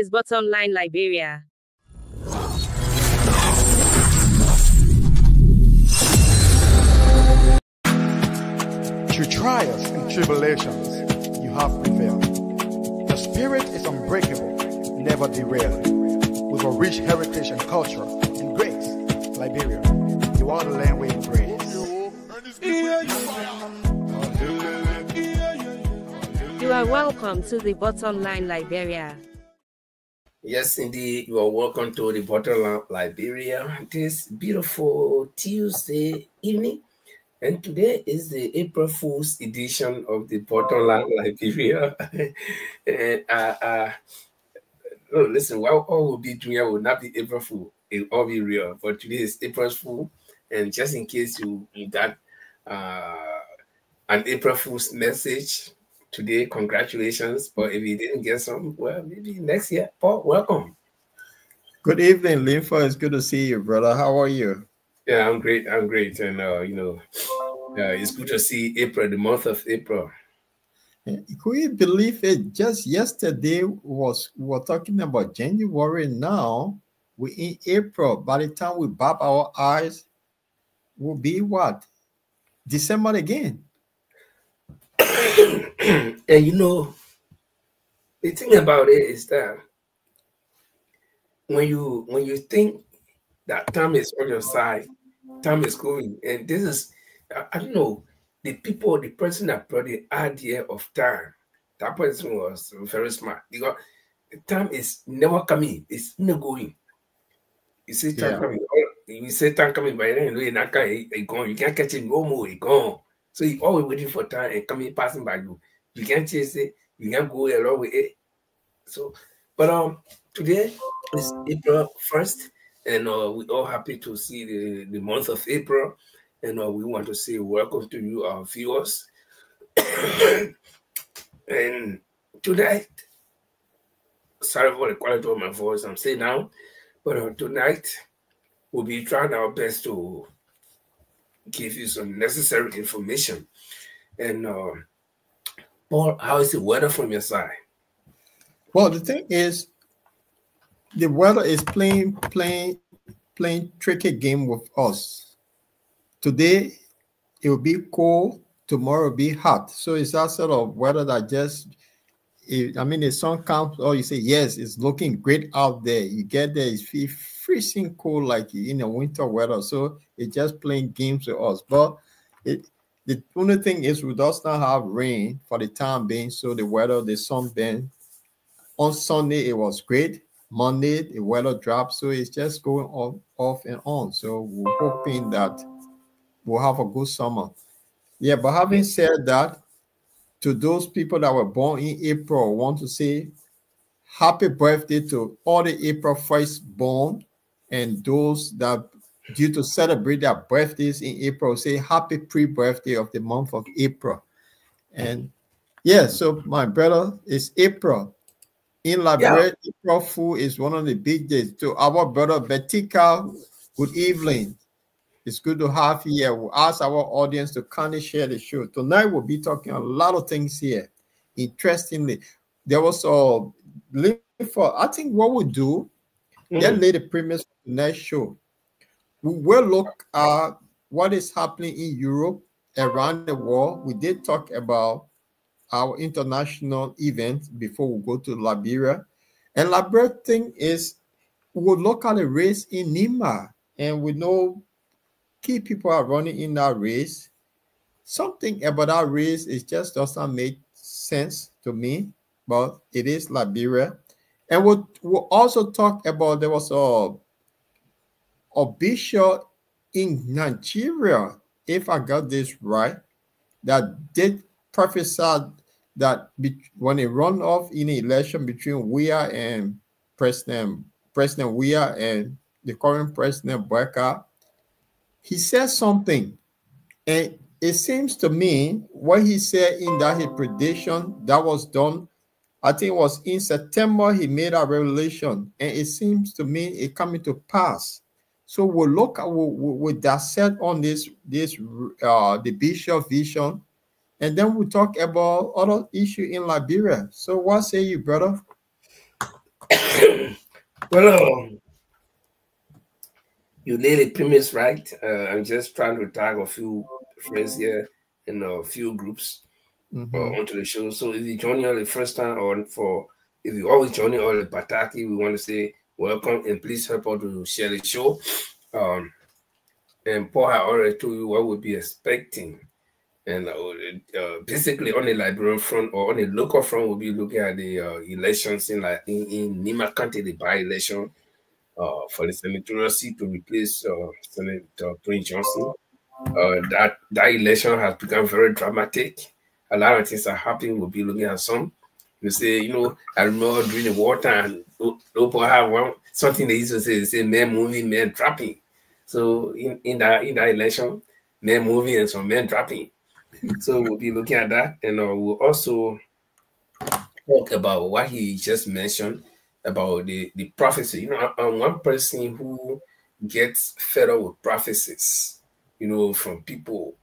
is Bottomline Liberia. Through trials and tribulations, you have prevailed. Your spirit is unbreakable, never derailed. With a rich heritage and culture and grace, Liberia, you are the land we embrace. You are welcome to the Bottomline Liberia. Yes, indeed, you are welcome to the Bottomline Liberia this beautiful Tuesday evening. And today is the April Fool's edition of the Bottomline Liberia. And no, listen, what all we'll be doing will not be April Fool. It will all be real. But today is April Fool. And just in case you got an April Fool's message today, congratulations. But if you didn't get some, well, maybe next year. Paul, welcome. Good evening, Linfa. It's good to see you, brother. How are you? Yeah, I'm great. I'm great. And, it's good to see April, the month of April. Could you believe it? Just yesterday we were talking about January. Now we're in April. By the time we bob our eyes, will be what? December again. And the thing about it is that when you think that time is on your side, time is going, and this is, I don't know, the person that brought the idea of time, that person was very smart because time is never coming, it's not going. You see time coming, you say time coming, but then it's not coming, it's gone. You can't catch it no more, it's gone. So you're always waiting for time and coming, passing by you. You can't chase it, you can't go along with it. So, but today is April 1st, and we're all happy to see the month of April. And we want to say welcome to you, our viewers. And tonight, sorry for the quality of my voice, I'm saying now, but tonight we'll be trying our best to give you some necessary information. And Paul, how is the weather from your side? Well, the thing is, the weather is playing tricky game with us. Today, it will be cold. Tomorrow will be hot. So it's that sort of weather that the sun comes, or you say, yes, it's looking great out there. You get there, it's freezing cold like in the winter weather. So it's just playing games with us. But the only thing is we does not have rain for the time being. So the weather, the sunburn. On Sunday, it was great. Monday, the weather dropped. So it's just going off and on. So we're hoping that we'll have a good summer. Yeah, but having said that, to those people that were born in April, I want to say happy birthday to all the April 1st born, and those that due to celebrate their birthdays in April, say happy pre-birthday of the month of April. And yeah, so my brother, is April. In Liberia, April Fool is one of the big days. To our brother Betika, good evening. It's good to have you here. We'll ask our audience to kindly share the show. Tonight, we'll be talking a lot of things here. Interestingly, there was a link for, I think what we'll do, then lay the premise for the next show. We will look at what is happening in Europe, around the world. We did talk about our international event before we go to Liberia. And Liberia thing is, we'll look at the race in Nima, and we know key people are running in that race. Something about that race, it just doesn't make sense to me, but it is Liberia. And we'll also talk about, there was a bishop in Nigeria, if I got this right, that did prophesy that when it run off in an election between Weah and President Weah and the current President Baka, he said something, and it seems to me what he said in that his prediction that was done, I think it was in September, he made a revelation, and it seems to me it coming to pass. So we'll look at, we'll dissect on the bishop vision, and then we'll talk about other issue in Liberia. So what say you, brother? Well, you laid the premise right. I'm just trying to tag a few friends here and a few groups onto the show. So if you join us the first time, if you always join all the Bataki, we want to say welcome and please help us to share the show. And Paul had already told you what we'll be expecting. And basically on the Liberian front or on the local front, we'll be looking at the elections in Nima County, the by-election for the senatorial seat to replace Senator Prince Johnson. That election has become very dramatic. A lot of things are happening. We'll be looking at some. You say, I remember during the wartime, people have something they used to say, they say men moving, men trapping. So in that election, men moving and some men trapping. So we'll be looking at that, and we'll also talk about what he just mentioned about the prophecy. One person who gets fed up with prophecies, from people,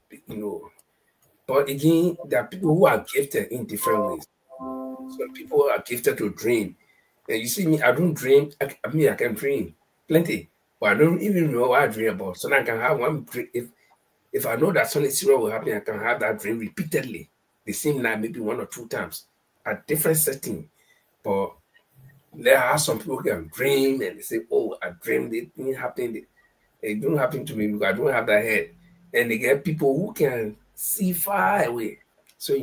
But again, there are people who are gifted in different ways. Some people are gifted to dream, and you see me, I don't dream. I can dream plenty, but I don't even know what I dream about. So I can have one dream. If I know that something serious will happen, I can have that dream repeatedly, the same night, maybe 1 or 2 times, at different settings. But there are some people who can dream and they say, "Oh, I dreamed it didn't happen." It don't happen to me because I don't have that head. And they get people who can see far away. So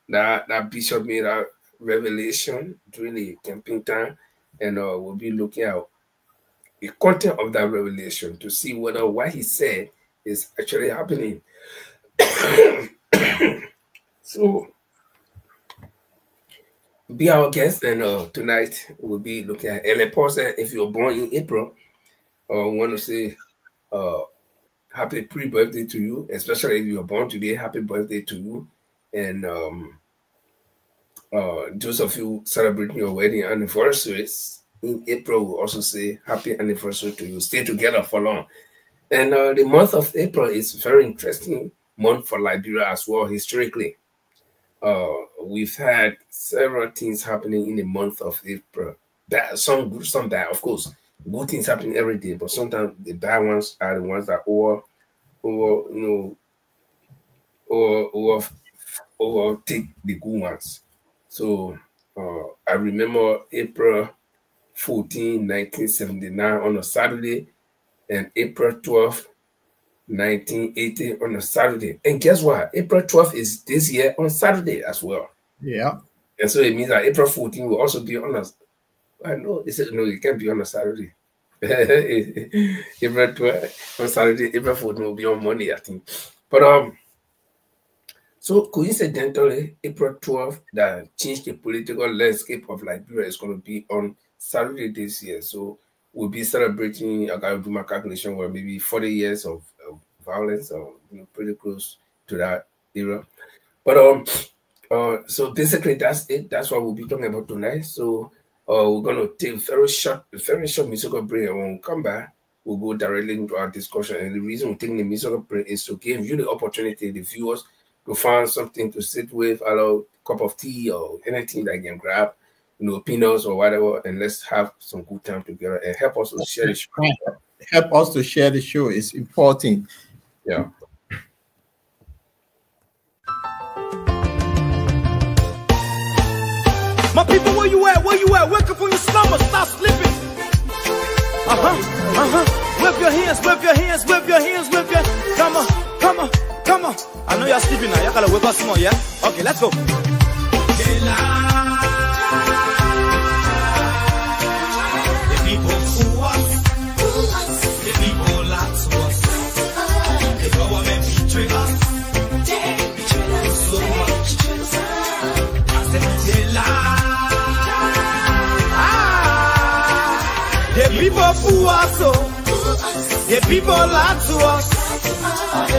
that bishop made a revelation during the campaign time, and we'll be looking at the content of that revelation to see whether what he said is actually happening. So be our guest, and tonight we'll be looking at Ellen Paul said, if you're born in April, I want to say happy pre-birthday to you, especially if you're born today, happy birthday to you. And those of you celebrating your wedding anniversaries in April, we'll also say happy anniversary to you. Stay together for long. And the month of April is a very interesting month for Liberia as well, historically. We've had several things happening in the month of April. Some good, some bad, of course. Good things happening every day, but sometimes the bad ones are the ones that overtake the good ones. So I remember April 14, 1979 on a Saturday, and April 12, 1980 on a Saturday. And guess what? April 12th is this year on Saturday as well. Yeah. And so it means that April 14 will also be on a, I know, they said, no, it can't be on a Saturday. April 12 on Saturday, April 14 will be on Monday, I think. But so coincidentally, April 12th that changed the political landscape of Liberia is going to be on Saturday this year. So we'll be celebrating, I gotta do my calculation, where maybe 40 years of violence, or pretty close to that era. But so basically that's it. That's what we'll be talking about tonight. So we're gonna take a very short musical break, and when we come back, we'll go directly into our discussion. And the reason we're taking the musical break is to give you the opportunity, the viewers, to find something to sit with, a cup of tea or anything that you can grab, peanuts or whatever, and let's have some good time together and help us to share the show. Help us to share the show. It's important. Yeah. My people, where you at? Where you at? Wake up from your slumber. Stop sleeping. Whip your hands, whip your hands, whip your hands, whip your. Come on, come on, come on. I know you're sleeping now. Y'all gotta wake up some more, yeah? Okay, let's go. People fool us, the people lie to us,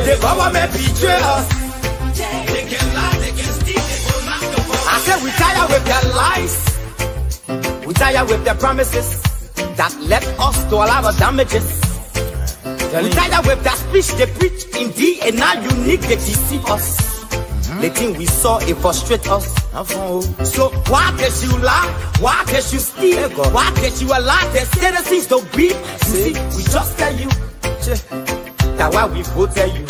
the government betray us. They can lie, they can steal, they will not go. I said we tired with their lies, we tired with their promises that led us to a lot of damages. We tired with that speech they preach indeed, and now unique they deceive us. The thing we saw, it frustrate us. So why can't you lie? Why can't you steal? Why can't you allow the citizens to be? You see, we just tell you. That's why we voted you.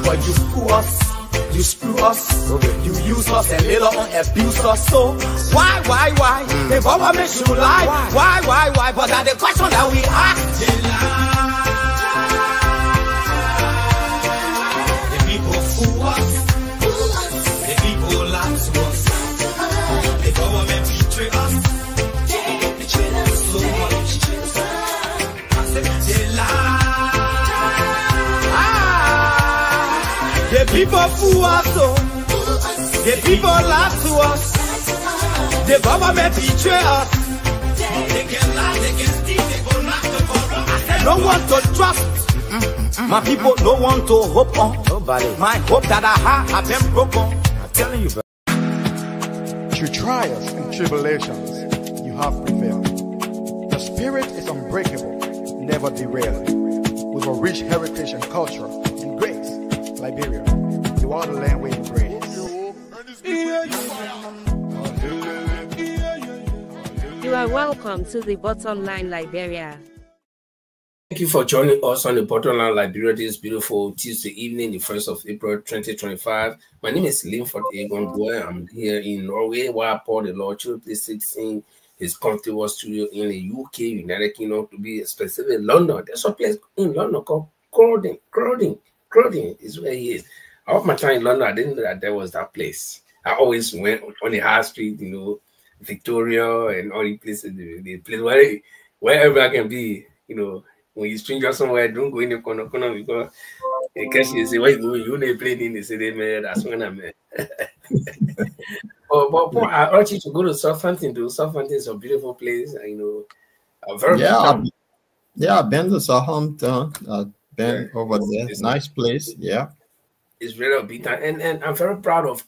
But you screw us. You screw us, you use us and later on abuse us. So why? The government should lie. Why? But that's the question that we ask. The people fool us. The people lie to us. The government betray us. They betray us so much. I said they lie. The people fool us, the people lie to us, the government betray us. They can lie, they can steal, they go knock the corrupt. No one to trust. My people, no one to hope on. Nobody. My hope that I have been broken. I'm telling you, bro. Through trials and tribulations, you have prevailed. Your spirit is unbreakable, never derailed. With a rich heritage and culture and grace, Liberia, you are the land where you grace. You are welcome to the Bottomline Liberia. Thank you for joining us on the Bottomline Liberia this beautiful Tuesday evening, the 1st of April 2025. My name is Linford Egon Boy. I'm here in Norway, while Paul the Lord Children sits in his comfortable studio in the UK, United Kingdom, to be specific, London. There's a place in London called Croydon is where he is. All my time in London, I didn't know that there was that place. I always went on the high street, Victoria and all the places, the place wherever I can be, when you stranger somewhere, don't go in the corner because in case you say, where you go, you need to play in the city, man. That's when I'm at. But I urge you to go to Southampton. Southampton is a beautiful place, very I've been to Southampton. Been over there. It's nice place. Yeah. It's really big time. And I'm very proud of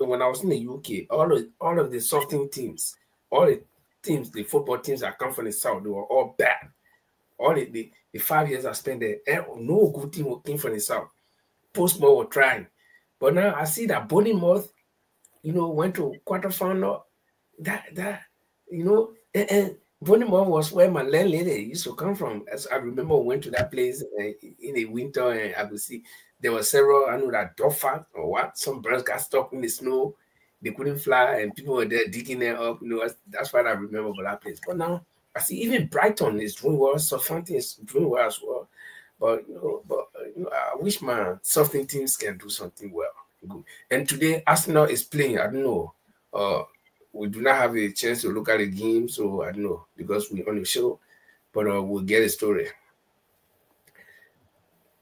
when I was in the UK, all of the softing teams, all the teams, the football teams that come from the south, they were all bad. All the 5 years I spent there, no good team came from the south. Postmore were trying. But now I see that Bournemouth, went to quarterfinal. And Bournemouth was where my landlady used to come from. As I remember, we went to that place in the winter, and I could see there were several. I know that dog or what. Some birds got stuck in the snow; they couldn't fly, and people were there digging them up. That's what I remember about that place. But now I see even Brighton is doing well. Southampton is doing well as well. But I wish my Southampton teams can do something well. Good. And today Arsenal is playing. I don't know. We do not have a chance to look at the game, so I don't know, because we're on the show, but we'll get a story.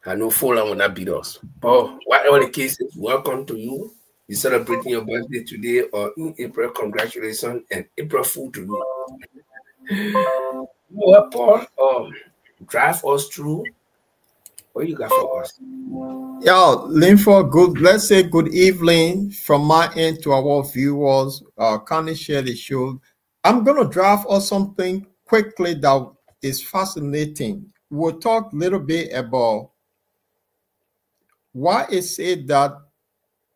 I know Fulham will not beat us. But whatever the case is, welcome to you. You're celebrating your birthday today or in April. Congratulations and April Fool to you. Well, Paul, drive us through. What you got for us? Yeah, Linford, let's say good evening from my end to our viewers. Kindly share the show. I'm going to draft us something quickly that is fascinating. We'll talk a little bit about why it's said that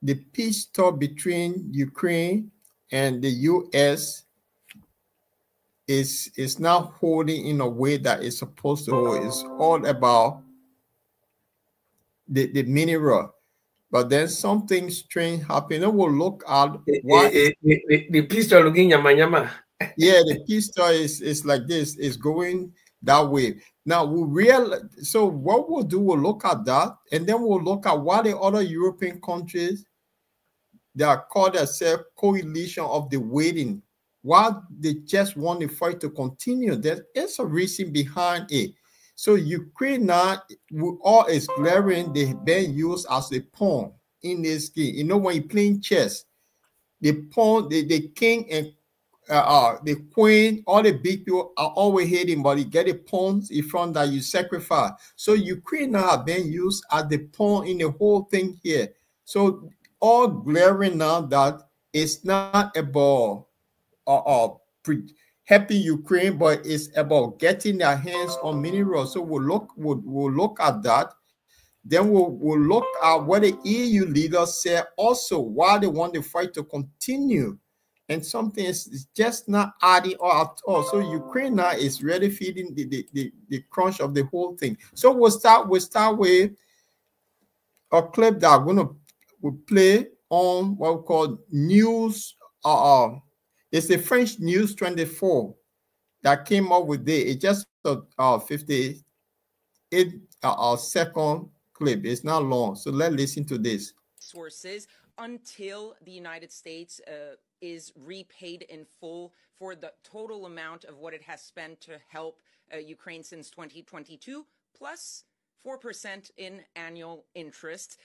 the peace talk between Ukraine and the U.S. is not holding in a way that it's supposed to hold. It's all about the mineral, but then something strange happened. And we'll look at why the pistol looking yama. Yeah, the pistol is like this, is going that way. Now so what we'll do, we'll look at that, and then we'll look at why the other European countries that call themselves coalition of the waiting, why they just want the fight to continue. There is a reason behind it. So Ukraine now, with all its glaring, they've been used as a pawn in this game. When you're playing chess, the pawn, the king and the queen, all the big people are always hitting, but you get the pawns in front that you sacrifice. So Ukraine now have been used as the pawn in the whole thing here. So all glaring now that it's not about helping Ukraine, but it's about getting their hands on minerals. So we'll look at that. Then we'll look at what the EU leaders say also, why they want the fight to continue. And something is just not adding up at all. So Ukraine now is really feeding the crunch of the whole thing. So we'll start with a clip that we'll play on what we call news. It's the French News 24 that came up with it. It's just a 58 second clip. It's not long. So let's listen to this. Sources until the United States is repaid in full for the total amount of what it has spent to help Ukraine since 2022, plus 4% in annual interest.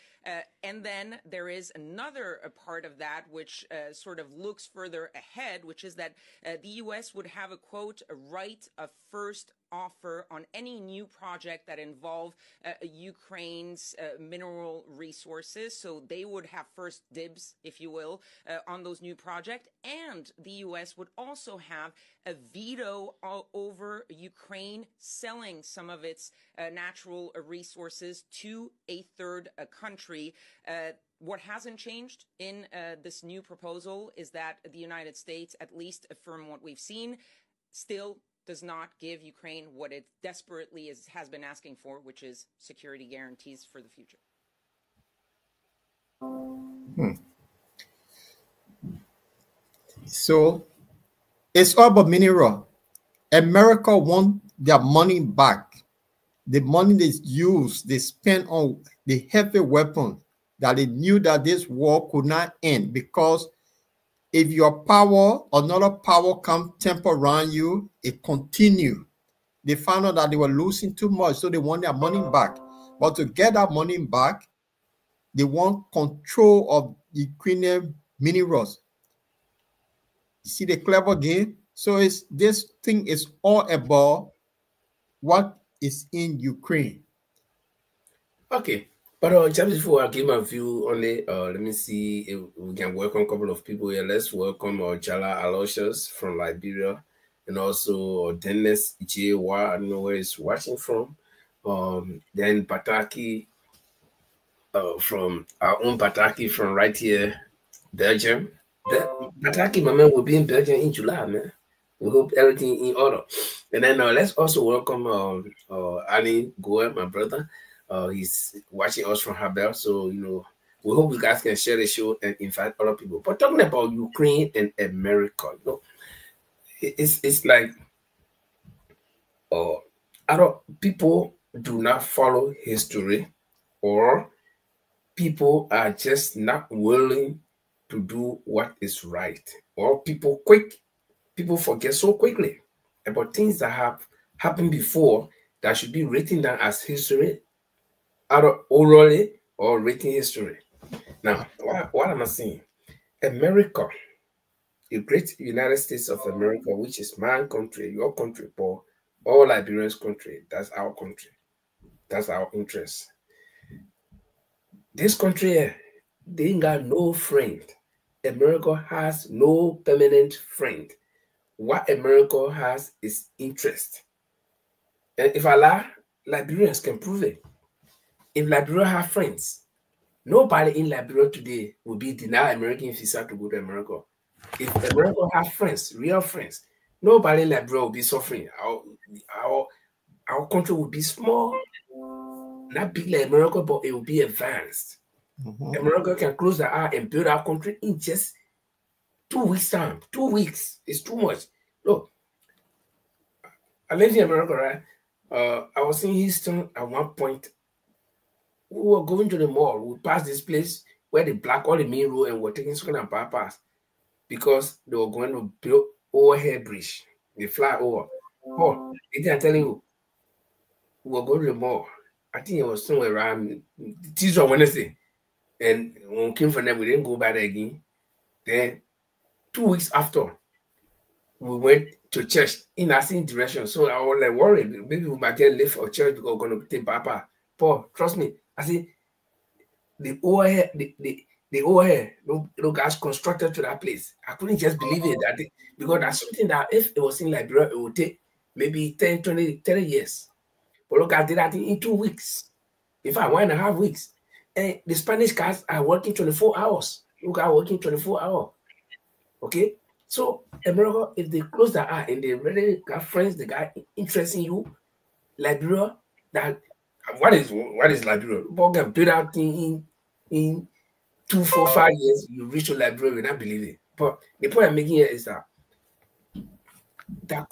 And then there is another part of that which sort of looks further ahead, which is that the U.S. would have a, quote, a right of first offer on any new project that involve Ukraine's mineral resources. So they would have first dibs, if you will, on those new projects. And the U.S. would also have a veto over Ukraine selling some of its natural resources to a third country. What hasn't changed in this new proposal is that the United States, at least from what we've seen, still does not give Ukraine what it desperately has been asking for, which is security guarantees for the future. So it's all about mineral. America wants their money back. The money they used, they spent on the heavy weapons that they knew that this war could not end, because if your power, another power come temper around you, it continue. They found out that they were losing too much, so they want their money back. But to get that money back, they want control of Ukrainian minerals. You see the clever game? So this thing is all about what is in Ukraine. Okay. But just before I give my view on it, let me see if we can welcome a couple of people here. Let's welcome Jala Aloysius from Liberia, and also Dennis Ijewa, I don't know where he's watching from. Then Pataki from our own Pataki from right here, Belgium. Pataki, my man, will be in Belgium in July, man. We hope everything in order. And then let's also welcome Ali Goel, my brother. He's watching us from Habel, so we hope you guys can share the show and invite other people. But talking about Ukraine and America, it's like people do not follow history, or people are just not willing to do what is right, or people forget so quickly about things that have happened before that should be written down as history, either orally or written history. Now, what am I saying? America, the great United States of America, which is my country, your country, Paul, all Liberians' country, that's our country. That's our interest. This country, they ain't got no friend. America has no permanent friend. What America has is interest. And if I lie, Liberians can prove it. If Liberia have friends, nobody in Liberia today will be denied American visa to go to America. If America have friends, real friends, nobody in Liberia will be suffering. Our country will be small, not big like America, but it will be advanced. America can close the eye and build our country in just 2 weeks' time. 2 weeks is too much. Look, I lived in America, right? I was in Houston at one point. We were going to the mall. We passed this place where they block all the main road and were taking some kind of bypass because they were going to build overhead bridge. They fly over. Oh, I'm telling you, we were going to the mall. I think it was somewhere around Tuesday or Wednesday. And when we came from there, we didn't go back there again. Then 2 weeks after, we went to church in the same direction. So I was like worried. Maybe we might get late for church because we're going to take bypass. Paul, trust me. I see the overhead, the overhead, no guys constructed to that place. I couldn't just believe it because that's something that if it was in Liberia, it would take maybe 10, 20, 30 years. But look, I did that in 2 weeks. In fact, 1.5 weeks. And the Spanish guys are working 24 hours. Look, are working 24 hours. Okay? So, America, if they close their eye and they really got friends, they got interest in you, Liberia, that what is Liberia? People can build out in 2, 4, 5 years, you reach your Liberia, you not believe it. But the point I'm making here is that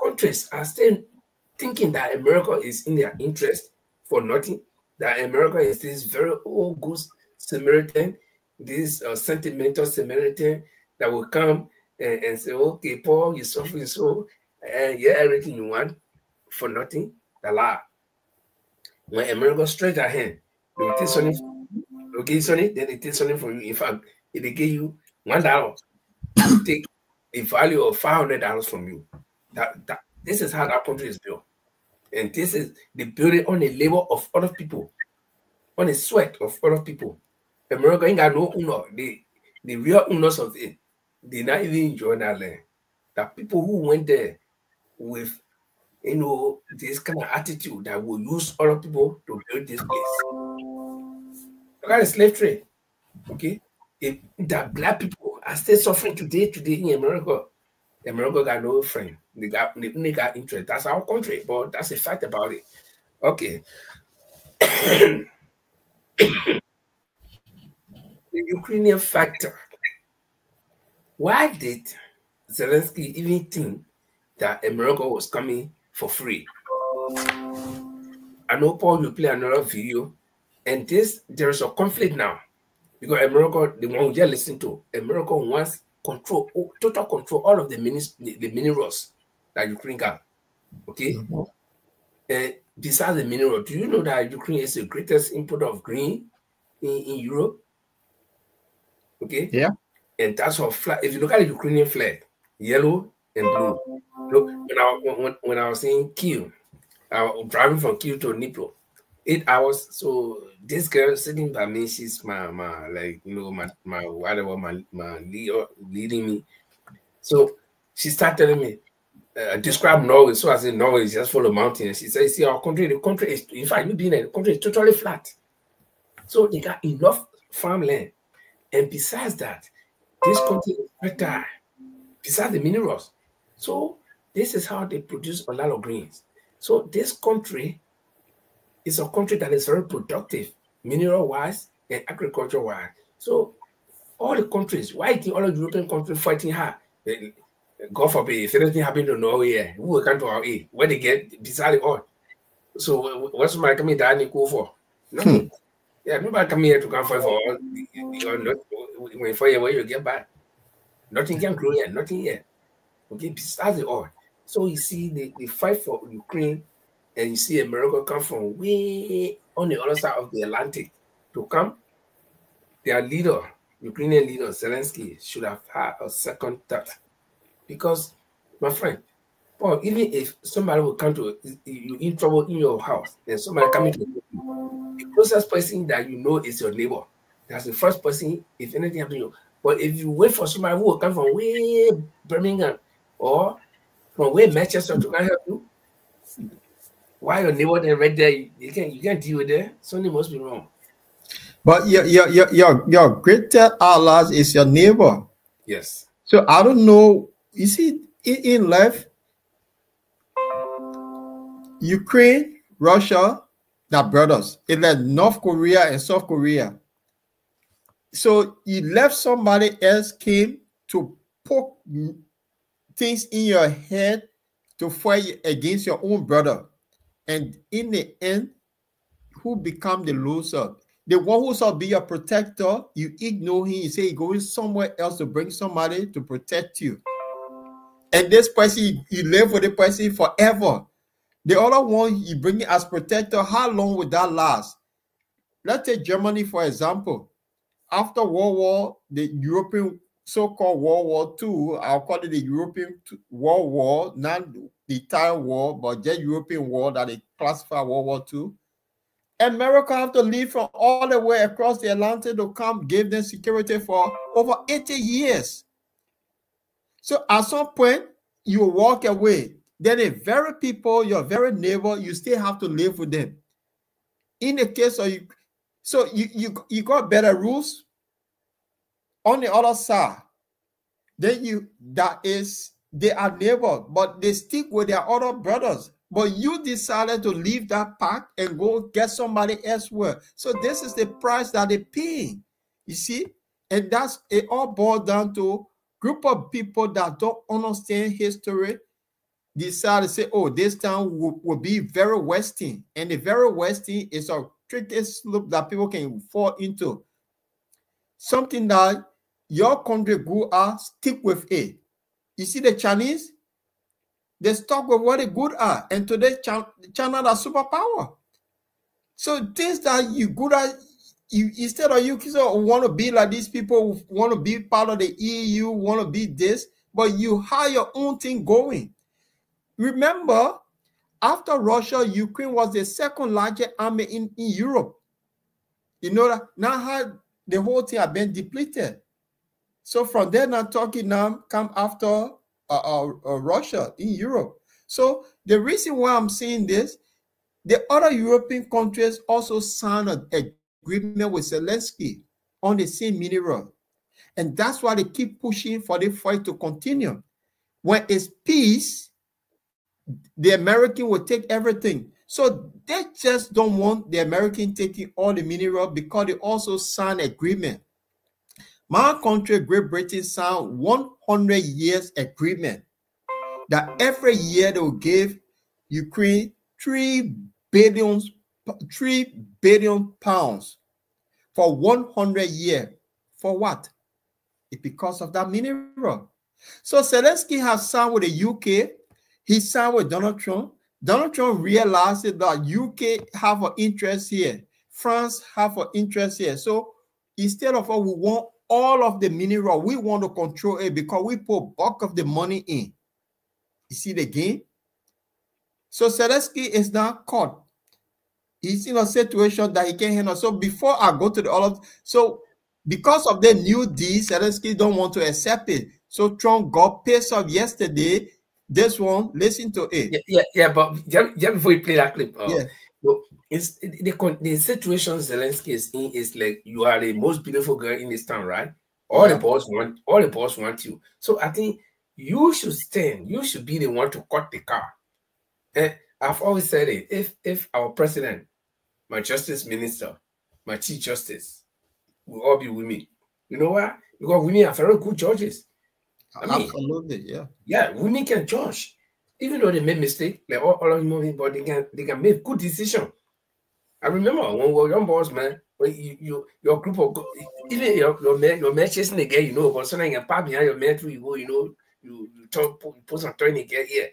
countries are still thinking that America is in their interest for nothing, that America is this very old good Samaritan, this sentimental Samaritan that will come and say, okay, Paul, you're suffering so, yeah, everything you want for nothing, the lie. When America stretch their hand, they will take something, they will give you something, then they take something from you. In fact, if they give you $1, they will take a value of $500 from you. This is how that country is built. And this is the building on the labor of other people, on the sweat of other people. America ain't got no owner. The real owners of it, they not even enjoy that land. The people who went there with this kind of attitude that will use other people to build this place. Look at the slave trade. Okay? If the black people are still suffering today in America, America got no friend. They got interest. That's our country, but that's a fact about it. Okay. The Ukrainian factor. Why did Zelensky even think that America was coming for free? I know Paul will play another video, and there is a conflict now because America, the one we just listened to, America wants control, total control, all of the minerals that Ukraine got. Okay. And besides the mineral, do you know that Ukraine is the greatest importer of green in Europe? Okay. Yeah. And that's our flag. If you look at the Ukrainian flag, yellow and blue. Look, when I was in Kyiv, I was driving from Kyiv to Dnipro, 8 hours. So this girl sitting by me, she's my whatever, my leading me. So she started telling me, describe Norway. So I said, Norway is just full of mountains. She said, see, the country is, in fact, you being there, the country is totally flat. So they got enough farmland. And besides that, this country is fertile, besides the minerals. So this is how they produce a lot of greens. So this country is a country that is very productive, mineral-wise and agriculture-wise. So all the countries, why do all the European countries fighting hard? God forbid, if anything happened to Norway, who will come to our aid? Where they get beside all. So what's somebody coming down and go for? Nothing. Yeah, nobody come here to come fight for all. When for where you get back. Nothing can grow here, nothing here. Okay, besides the oil. So you see the fight for Ukraine, and you see America come from way on the other side of the Atlantic to come. Their leader, Ukrainian leader, Zelensky, should have had a second thought. Because, my friend, Paul, even if somebody will come to you in trouble in your house, and somebody coming to you, the closest person that you know is your neighbor. That's the first person, if anything happens to you. But if you wait for somebody who will come from way Birmingham or from way Manchester to come help you, why your neighbor then right there, you can't deal with that. Something must be wrong. But your greatest ally is your neighbor. Yes. So I don't know. You see, in life, Ukraine, Russia, they're brothers. It's like North Korea and South Korea. So you left somebody else came to poke things in your head to fight against your own brother. And in the end, who become the loser? The one who shall be your protector, you ignore him, you say you're going somewhere else to bring somebody to protect you. And this person, you live with the person forever. The other one you bring it as protector, how long would that last? Let's take Germany, for example. After World War, the European so-called World War II, I'll call it the European World War, not the entire war, but just European war that they classify World War II. America have to leave from all the way across the Atlantic to come give them security for over 80 years. So at some point, you walk away. Then the very people, your very neighbor, you still have to live with them. in the case of you, so you got better rules on the other side. Then they are neighbors, but they stick with their other brothers. But you decided to leave that pack and go get somebody elsewhere. So this is the price that they're paying. You see? And that's it. All boils down to group of people that don't understand history decide to say, oh, this town will be very western. And the very western is a tricky slope that people can fall into. Something that your country good at, stick with it. You see the Chinese, they stuck with what they good at. And today, China is superpower. So things that you good at, instead of you want to be like these people who want to be part of the EU, want to be this, but you have your own thing going. Remember, after Russia, Ukraine was the second largest army in Europe. You know that now how the whole thing has been depleted. So from there, now Turkey now come after Russia in Europe. So the reason why I'm saying this, the other European countries also signed an agreement with Zelensky on the same mineral. And that's why they keep pushing for the fight to continue. When it's peace, the American will take everything. So they just don't want the American taking all the mineral because they also signed agreement. My country, Great Britain, signed 100 years agreement that every year they will give Ukraine 3 billion pounds for 100 years. For what? It's because of that mineral. So Zelensky has signed with the UK. He signed with Donald Trump. Donald Trump realized that UK have an interest here. France have an interest here. So instead of we want all of the mineral, we want to control it because we put bulk of the money in. You see the game? So Zelensky is now caught. He's in a situation that he can't handle. So before I go to the other, so because of the new deal, Zelensky don't want to accept it. So Trump got pissed off yesterday. This one, listen to it. Yeah, but just before you play that clip, yeah. So it's the situation Zelensky is in is like you are the most beautiful girl in this town, right? All the boys want you. So I think you should stand. You should be the one to cut the car. And I've always said it. If our president, my justice minister, my chief justice will all be with me, you know why? Because women are very good judges. I mean, absolutely, yeah, women can judge, even though they make mistakes, like all of them, but they can make good decisions. I remember when we were young boys, man, when your group of even your man chasing the girl, you know, but something can park behind your man too, you go, you know, you talk, put some turn the girl here.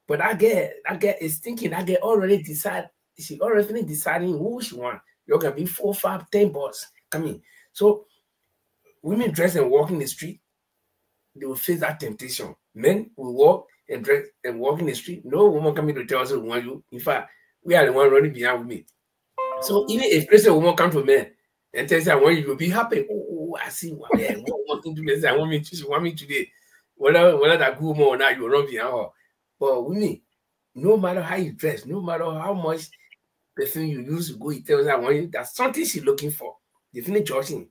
But I get is thinking, I get already decide, she already finished deciding who she want. You're gonna be 4, 5, 10 boys coming. So women dress and walk in the street, they will face that temptation. Men will walk and dress and walk in the street. No woman coming to tell us we want you. In fact, we are the one running behind with me. So even if a woman come to men and tells you I want you, you'll be happy. Oh, I see. Yeah, one thing to me, I want me. She want me today. Whether that good woman or not, you will run behind her. But with me, no matter how you dress, no matter how much perfume you use to go, he tells her I want you. That's something she's looking for. Definitely judging.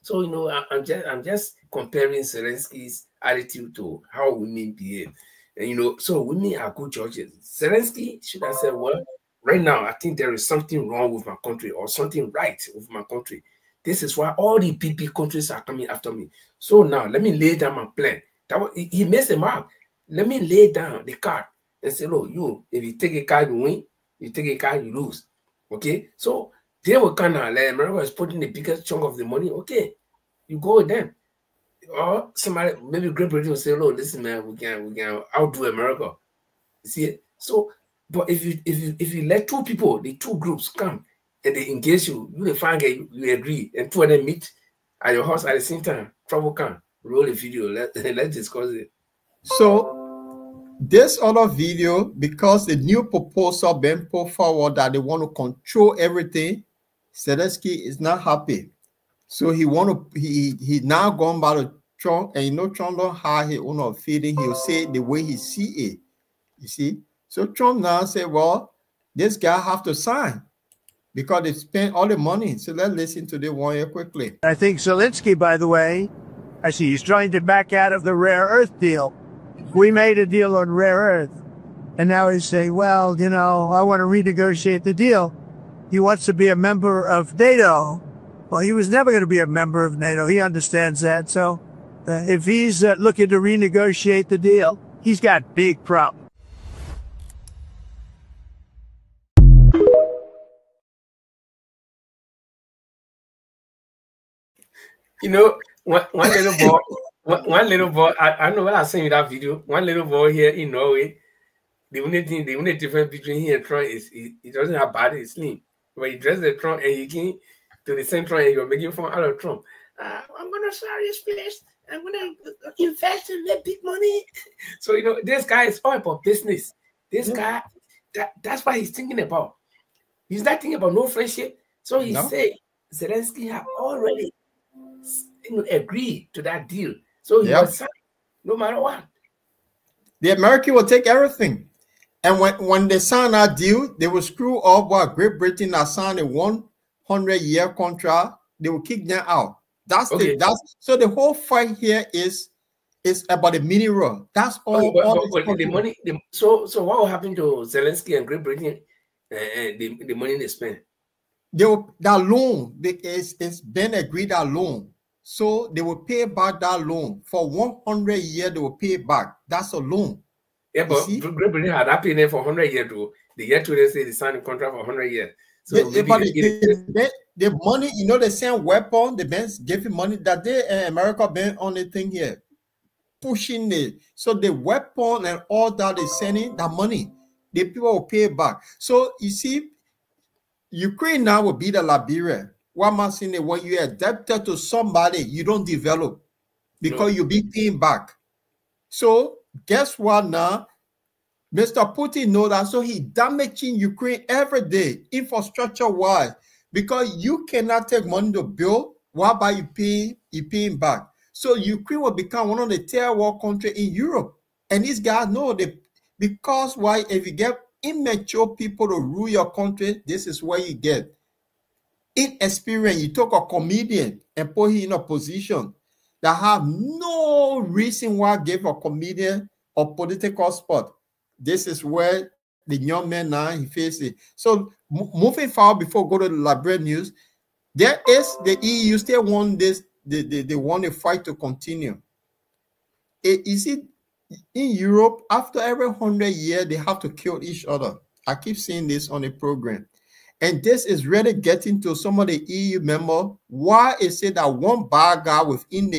So you know, I'm just comparing Zelensky's attitude to how women behave, and you know, so women are good judges. Zelensky should have said, well, right now I think there is something wrong with my country or something right with my country. This is why all the PP countries are coming after me. So now let me lay down my plan. He missed the mark. Let me lay down the card and say, no, if you take a card, you win. You take a card, you lose. Okay, so they will kind of like America is putting the biggest chunk of the money. Okay, you go with them. Or somebody, maybe Great Britain will say, "Oh, listen, man, we can outdo America." You see it? So, but if you let two people, the two groups come and they engage you, you will find you agree, and two of them meet at your house at the same time. Trouble come. Roll a video. Let's discuss it. So this other video, because the new proposal being put forward that they want to control everything, Zelensky is not happy. So he now gone by to Trump, and you know Trump don't have his own feeling. He'll say the way he see it. You see? So Trump now say, well, this guy have to sign. because they spent all the money. So let's listen to the one here quickly. I think Zelensky, by the way, I see he's trying to back out of the rare earth deal. We made a deal on rare earth. And now he's saying, well, you know, I want to renegotiate the deal. He wants to be a member of NATO. Well, he was never going to be a member of NATO. He understands that. So if he's looking to renegotiate the deal, he's got big problems. You know, one little boy, I know what I seen in that video. One little boy here in Norway, the only difference between him and Trump is he doesn't have body, he's slim. When he dresses like Trump and he came to the same Trump and you're making fun out of Trump. I'm going to start this place. I'm going to invest and make big money. So, you know, this guy is all about business. This guy, that's what he's thinking about. He's not thinking about no friendship. So he said Zelensky have already agreed to that deal. So he was signed, no matter what. The American will take everything. And when they sign that deal, they will screw up what Great Britain has signed a 100-year contract. They will kick them out. So the whole fight here is about the mineral. That's all. But the money. So what will happen to Zelensky and Great Britain? The money they spend. That loan it's been agreed, that loan. So they will pay back that loan for 100 years. They will pay back. That's a loan. Yeah, but Great Britain had that payment for 100 years too. The year two, they say they signed a contract for 100 years. So the money, you know, they send weapon, the banks giving money that they America been on the thing here, pushing it. So the weapon and all that they sending that money, the people will pay back. So you see, Ukraine now will be the Liberia. What am I saying? When you are indebted to somebody, you don't develop because you'll be paying back. So guess what now? Mr. Putin knows that, so he's damaging Ukraine every day, infrastructure-wise, because you cannot take money to build, whereby you paying back. So Ukraine will become one of the tier world countries in Europe. And these guys know because why? If you get immature people to rule your country, this is what you get. Inexperience. You took a comedian and put him in a position that have no reason why give a comedian a political spot. This is where the young man now he faces. So moving forward, before we go to the Liberian news, there is the EU still want this. They want the fight to continue. You see, in Europe, after every 100 years, they have to kill each other. I keep seeing this on the program. And this is really getting to some of the EU members. Why is it that one bad guy within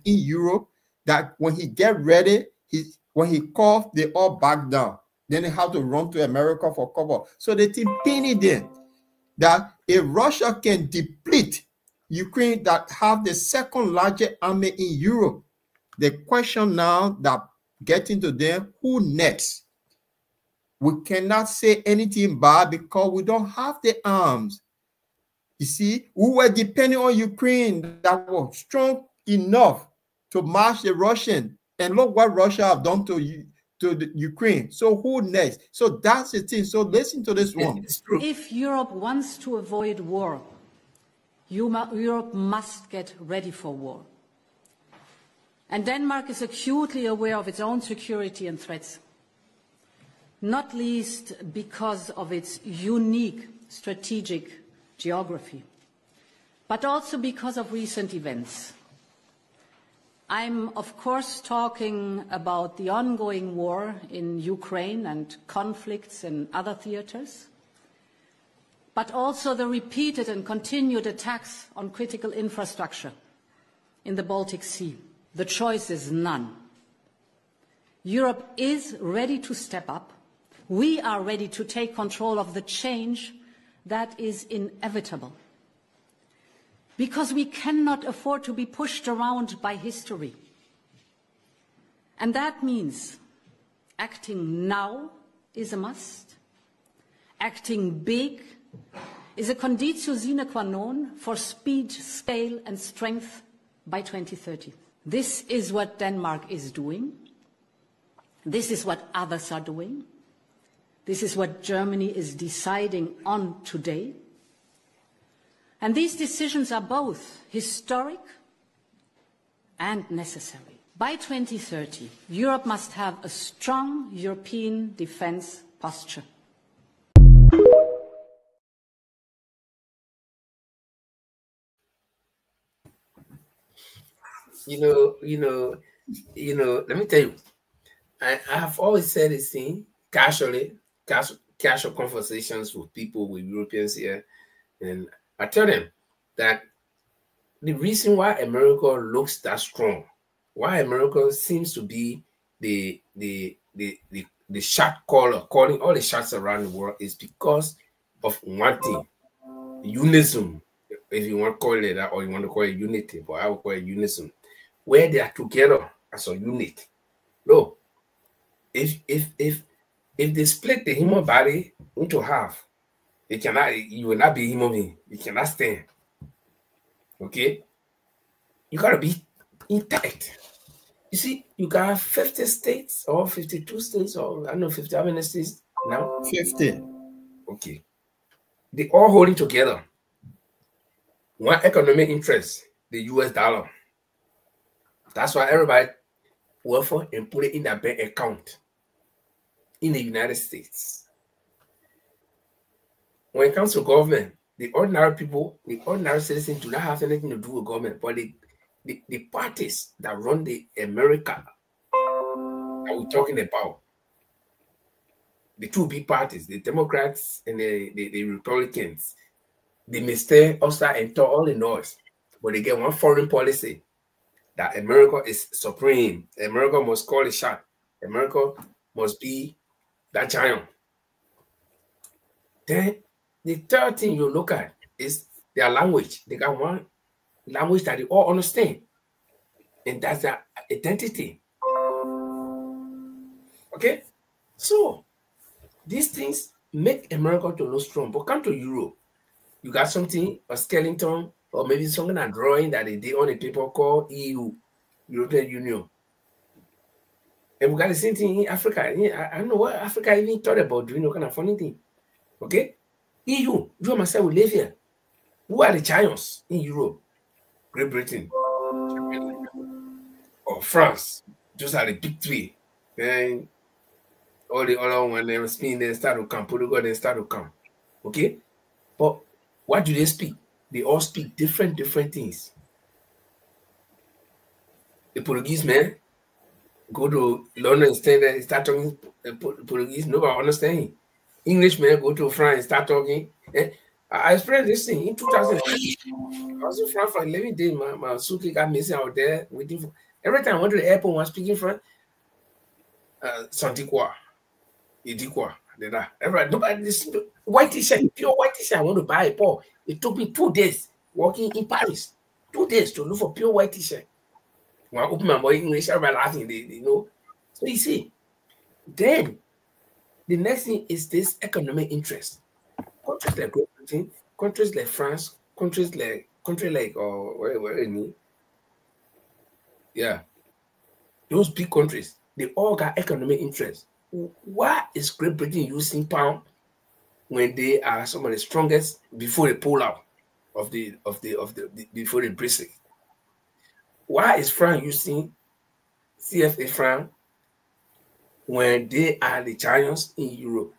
Europe, that when he get ready, when he cough, they all back down. Then they have to run to America for cover. So they think penny there that if Russia can deplete Ukraine, that have the second largest army in Europe, the question now that getting to them, who next? We cannot say anything bad because we don't have the arms. You see, we were depending on Ukraine that was strong enough to match the Russian. And look what Russia have done to the Ukraine. So who next? So that's the thing. So listen to this one. If Europe wants to avoid war, Europe must get ready for war. And Denmark is acutely aware of its own security and threats, not least because of its unique strategic geography, but also because of recent events. I'm, of course, talking about the ongoing war in Ukraine and conflicts in other theaters, but also the repeated and continued attacks on critical infrastructure in the Baltic Sea. The choice is none. Europe is ready to step up. We are ready to take control of the change that is inevitable, because we cannot afford to be pushed around by history. And that means acting now is a must. Acting big is a conditio sine qua non for speed, scale and strength by 2030. This is what Denmark is doing. This is what others are doing. This is what Germany is deciding on today. And these decisions are both historic and necessary. By 2030, Europe must have a strong European defense posture. Let me tell you, I have always said this thing casual conversations with people, with Europeans here, and I tell them that the reason why America looks that strong, why America seems to be the shot caller, calling all the shots around the world, is because of one thing: unison. If you want to call it that, or you want to call it unity, but I would call it unison, where they are together as a unit. No, if they split the human body into half, you will not be human being. You cannot stand. Okay? You gotta be intact. You see, you got 50 states or 52 states, or I don't know, 50, how many states now? 50. Okay. They all holding together. One economic interest, the US dollar. That's why everybody work for and put it in their bank account in the United States. When it comes to government, the ordinary people, the ordinary citizens do not have anything to do with government, but the parties that run the America that we're talking about, the two big parties, the Democrats and the Republicans, they may stay outside and talk all the noise, but they get one foreign policy that America is supreme. America must call the shot. America must be that giant. Then the third thing you look at is their language. They got one language that they all understand, and that's their identity. Okay? So these things make America to look strong. But come to Europe, you got something, a skeleton, or maybe something, a drawing that they did on the paper called EU, European Union. And we got the same thing in Africa. I don't know what Africa even thought about doing, no kind of funny thing. Okay? EU, you and myself will live here. Who are the giants in Europe? Great Britain, or France. Those are the big three. Then all the other ones, Spain, then start to come. Portugal, then start to come. Okay? But what do they speak? They all speak different things. The Portuguese man go to London and stand there and start talking Portuguese. Nobody understand him. English man go to France and start talking. I experienced this thing in 2000. I was in France for 11 days. My suitcase got missing out there. Waiting for every time I went to the airport, I was speaking French. Santikwa, Idikwa, everybody, nobody, this white t-shirt, pure white t-shirt. I want to buy it, Paul. It took me 2 days walking in Paris. 2 days to look for pure white t-shirt. When I open my mouth English, everybody laughing, they know. So you see, then the next thing is this economic interest. Countries like Great Britain, countries like France, countries like those big countries, they all got economic interest. Why is Great Britain using pound when they are some of the strongest before they pull out of the before the Brexit? Why is France using CFA franc when they are the giants in Europe?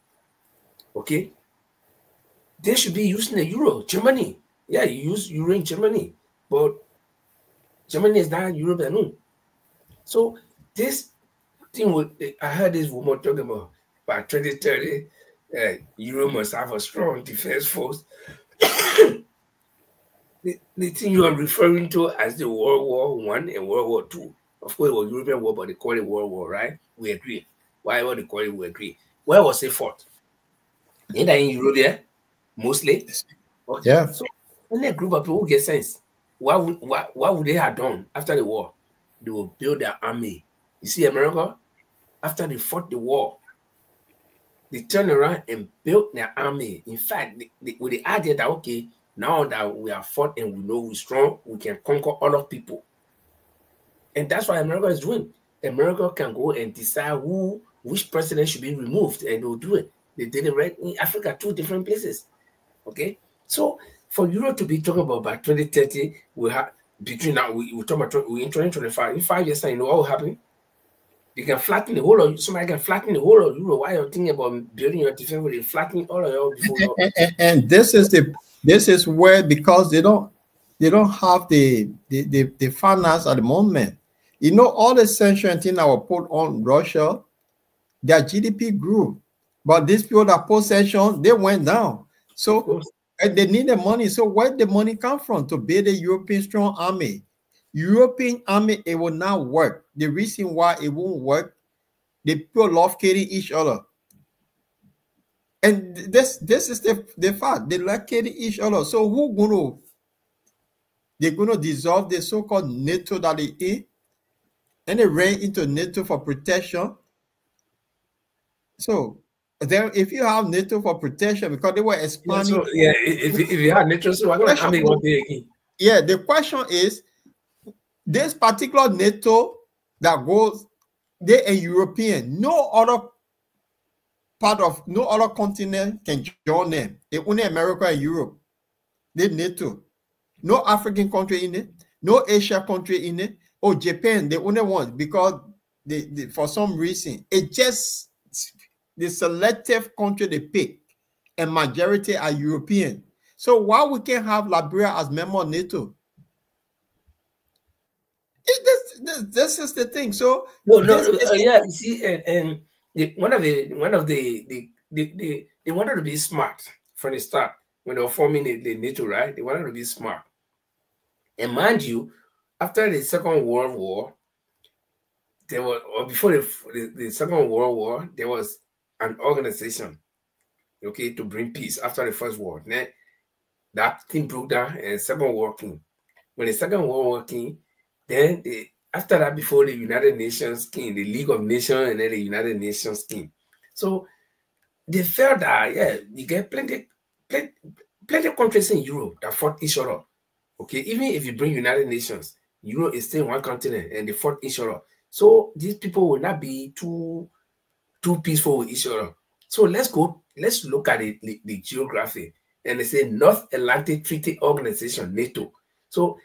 Okay, they should be using the euro. Germany, yeah, you use euro in Germany, but Germany is not Europe alone. So this thing, I heard this woman talking about by 2030, Europe must have a strong defense force. The thing you are referring to as the World War I and World War II, of course, it was European war, but they call it World War, right? We agree. Whatever they call it, we agree. Where was it fought? Ain't that in Europe there? Mostly? Okay. Yeah. So when a group of people get sense, what would they have done after the war? They will build their army. You see, America, after they fought the war, they turned around and built their army. In fact, with the idea that, okay, now that we are fought and we know we're strong, we can conquer other people. And that's what America is doing. America can go and decide which president should be removed, and they'll do it. They did it right in Africa, 2 different places. Okay? So for Europe to be talking about by 2030, we have between now we talk about we in 2025. In 5 years time, you know what will happen? You can flatten the whole of somebody can flatten the whole of Europe. Why you're thinking about building your defense with flattening all of you before you and this is where, because they don't have the finance at the moment. You know, all the sanctions things that were put on Russia, their GDP grew, but these people that put sanctions, they went down. So and they need the money. So where the money come from to build a European strong army? European army, it will not work. The reason why it won't work, the people love killing each other. And this is the fact. They like killing each other. So they're gonna dissolve the so-called NATO that they in, and they ran into NATO for protection. So then if you have NATO for protection, because they were expanding. If you have NATO, so I'm gonna army one day again. Yeah, the question is, this particular NATO that goes, they are European. No other continent can join them. They only America and Europe. They NATO. No African country in it. No Asia country in it. Oh, Japan, the only one, because they for some reason, it just the selective country they pick, and majority are European. So why we can't have Liberia as member of NATO? This is the thing. So you see, and one of they wanted to be smart from the start when they were forming the NATO, right? They wanted to be smart. And mind you, after the Second World War, there was, or before the Second World War, there was an organization, okay, to bring peace after the First War. Then that thing broke down, and Second War came. When the Second World War came, then after that, before the United Nations came, the League of Nations, and then the United Nations came. So they felt that, yeah, you get plenty of countries in Europe that fought each other. Okay, even if you bring United Nations, Europe is still one continent, and they fought each other. So these people will not be too peaceful with each other. So let's look at the geography, and they say North Atlantic Treaty Organization, NATO. So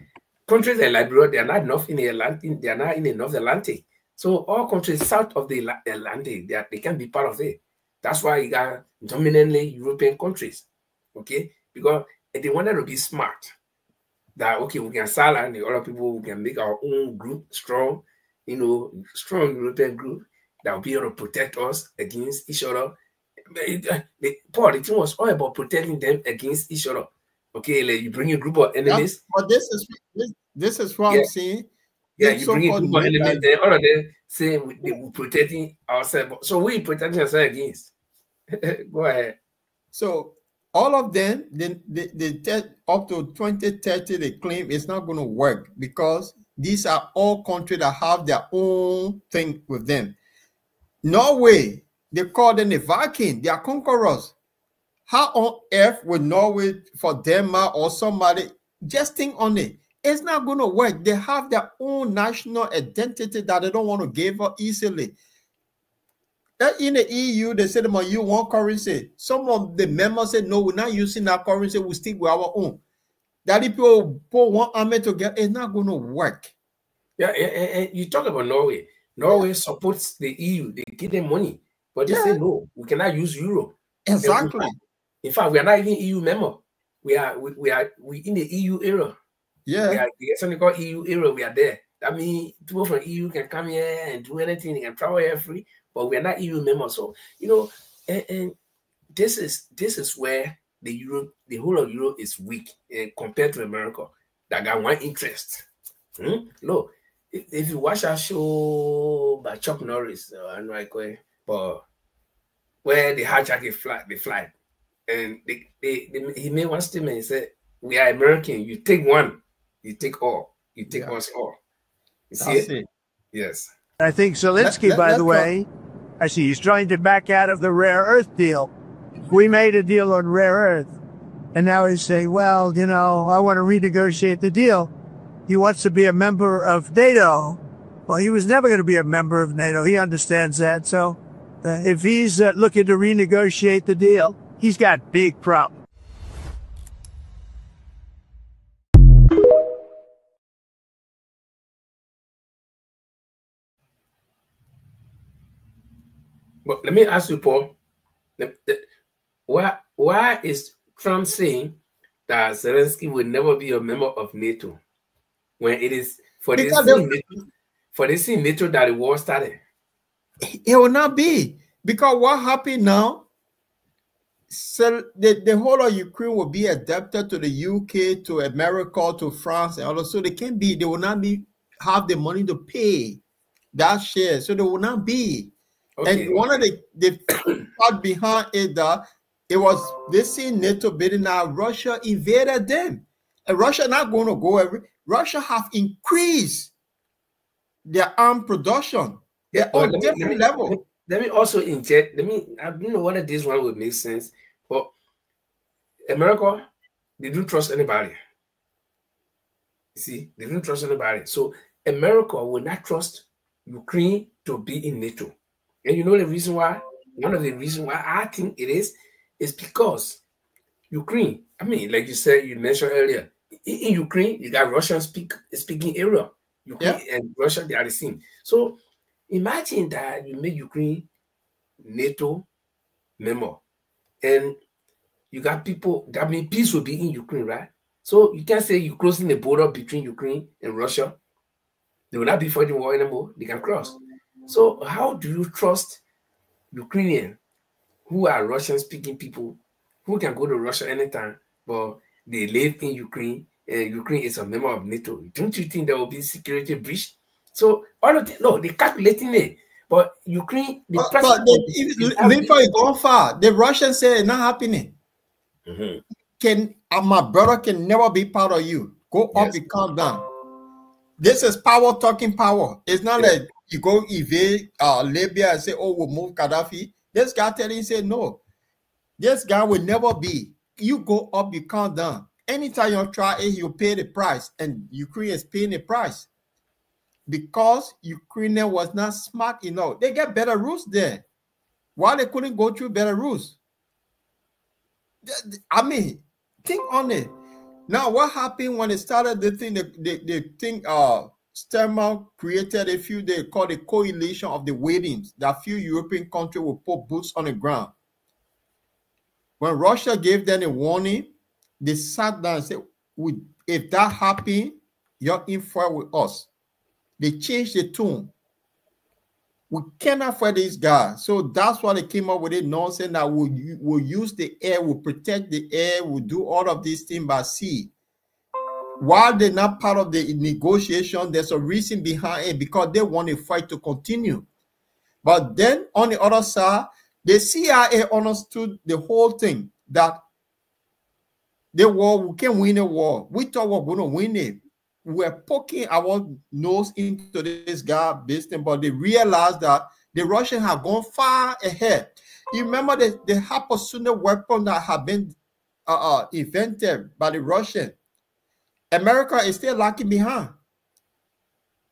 countries like Liberia, they are not enough in the Atlantic, they are not in the North Atlantic. So all countries south of the Atlantic, they can be part of it. That's why you got dominantly European countries, okay? Because they wanted to be smart. That, okay, we can silence the other people, we can make our own group strong, strong European group that will be able to protect us against each other. The thing was all about protecting them against each other. Okay, like you bring a group of enemies. But this is what I'm saying. Yeah, you bring a group of enemies, then all of them say we're protecting ourselves. So we protecting ourselves against. Go ahead. So all of them, they up to 2030, they claim it's not going to work because these are all countries that have their own thing with them. Norway, they call them the Viking, they are conquerors. How on earth would Norway, for Denmark or somebody, just think on it? It's not going to work. They have their own national identity that they don't want to give up easily. In the EU, they said, you want currency. Some of the members said, no, we're not using that currency. We stick with our own. That if people put one army together, it's not going to work. Yeah, and you talk about Norway. Norway supports the EU. They give them money. But they say, no, we cannot use euro. Exactly. In fact, we are not even EU member. We in the EU era. Yeah. We get something called EU era. We are there. That means people from EU can come here and do anything. They can travel here free. But we are not EU members. So, and this is where the whole of Europe is weak compared to America. That got one interest. Look, if you watch our show by Chuck Norris, I know I call it, but where the hijacked the flight, and he made one statement. He said, "We are American. You take one, you take all. You take us all." You see it? Yes. I think Zelensky, by the way, I see he's trying to back out of the rare earth deal. We made a deal on rare earth, and now he's saying, well, I want to renegotiate the deal. He wants to be a member of NATO. Well, he was never going to be a member of NATO. He understands that. So if he's looking to renegotiate the deal, he's got big problems. But let me ask you, Paul, why is Trump saying that Zelensky will never be a member of NATO when it is for this same NATO that the war started? It will not be, because what happened now? So the whole of Ukraine will be adapted to the UK, to America, to France, and also they will not have the money to pay that share, so they will not be. Okay. And one of the part behind it that it was this same NATO bidding. Now Russia invaded them, and Russia not going to go Russia have increased their armed production. They're on different level. Let me also inject. I don't know whether this one would make sense, but America, they don't trust anybody. See, they don't trust anybody. So America will not trust Ukraine to be in NATO. And you know the reason why? One of the reasons why I think it is because Ukraine, I mean, like you said, you mentioned earlier, in Ukraine, you got Russian speaking area. Ukraine and Russia, they are the same. So imagine that you make Ukraine NATO member, and you got people, that means peace will be in Ukraine, right? So you can't say you're closing the border between Ukraine and Russia. They will not be fighting war anymore. They can cross. So how do you trust Ukrainians who are Russian-speaking people who can go to Russia anytime, but they live in Ukraine, and Ukraine is a member of NATO? Don't you think there will be security breach? So all of no, they're calculating it. But Ukraine, before you go far, the Russians say it's not happening. My brother can never be part of you. Go up and calm down. This is power talking power. It's not like you go invade Libya and say, oh, we'll move Gaddafi. This guy telling you, say, no. This guy will never be. You go up, you calm down. Anytime you try it, you pay the price. And Ukraine is paying the price. Because Ukraine was not smart enough. They get Belarus there. Why they couldn't go through Belarus? I mean, think on it. Now, what happened when they started the thing? The thing Sturman created a few, they called the coalition of the waiting. That few European countries will put boots on the ground. When Russia gave them a warning, they sat down and said, if that happened, you're in for with us. They changed the tune. We cannot fight this guy. So that's why they came up with it nonsense that we'll use the air, we'll protect the air, we'll do all of these things by sea. While they're not part of the negotiation, there's a reason behind it, because they want the fight to continue. But then on the other side, the CIA understood the whole thing, that the war, we can win a war. We thought we were going to win it. We're poking our nose into this guy business, but they realized that the Russians have gone far ahead. You remember the hypersonic weapon that had been invented by the Russians. America is still lagging behind.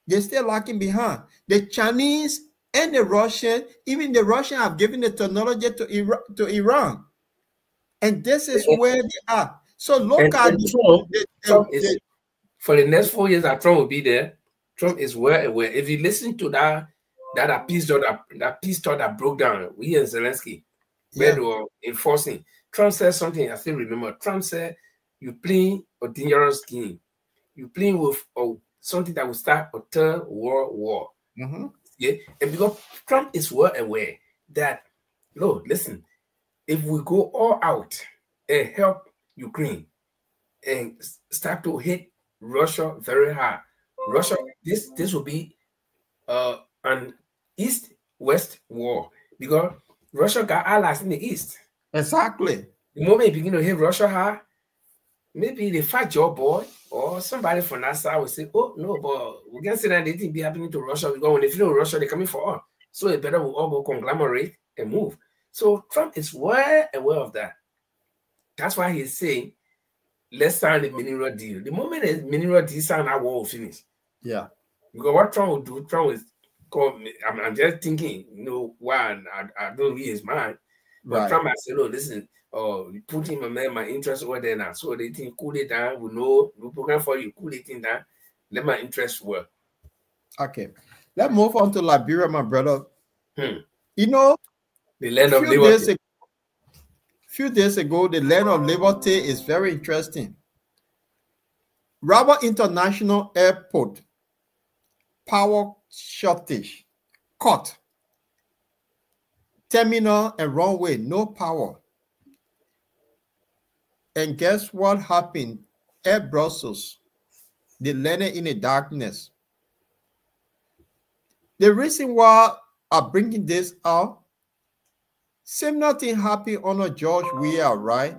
They're still lagging behind. The Chinese and the Russians, even the Russians have given the technology to Iran. And this is where they are. So look at for the next 4 years that Trump will be there. Trump is well aware. If you listen to that peace talk that broke down, we and Zelensky, where they were enforcing, Trump said something I still remember. Trump said, "You playing a dangerous game. You playing with something that will start a third world war." Yeah, and because Trump is well aware that, Lord, listen, if we go all out and help Ukraine and start to hit Russia very hard, this will be an East-West war, because Russia got allies in the East. Exactly. The moment you begin to hit Russia hard, maybe they fight your boy or somebody from that side will say, "Oh no, but we can't say that anything be happening to Russia. We go when they feel Russia, they're coming for us. So it better we all go conglomerate and move." So Trump is well aware of that. That's why he's saying, let's sign the mineral deal. The moment the mineral deal signed, our war will finish. Yeah. Because what Trump will do, Trump is called, I'm just thinking, why I don't read his mind. But Trump has said, "Oh, listen, put him my interest over there now." So they think, cool it down. We know the program for you, cool it down. Let my interest work. Okay. Let's move on to Liberia, my brother. You know, The land of liberty. Few days ago, the land of liberty is very interesting. Rabat International Airport, power shortage, cut. Terminal and runway, no power. And guess what happened? Air Brussels, they landed in the darkness. The reason why I'm bringing this out, similar thing happened under George Weah, right?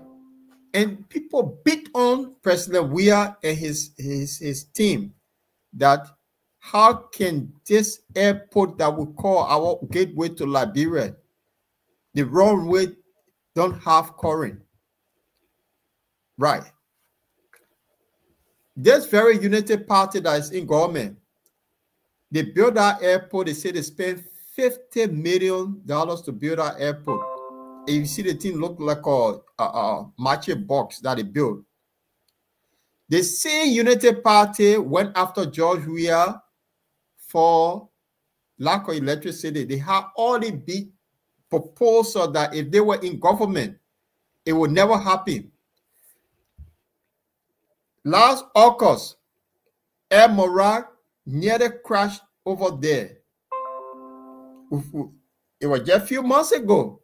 And people beat on President Weah and his team that how can this airport that we call our gateway to Liberia, the runway don't have current, right? This very United Party that is in government, they built that airport. They say they spent $50 million to build that airport. And you see the thing look like a matching box that they built. The same United Party went after George Weah for lack of electricity. They had all the big proposal that if they were in government, it would never happen. Last August, Air Morag nearly crashed over there. It was just a few months ago.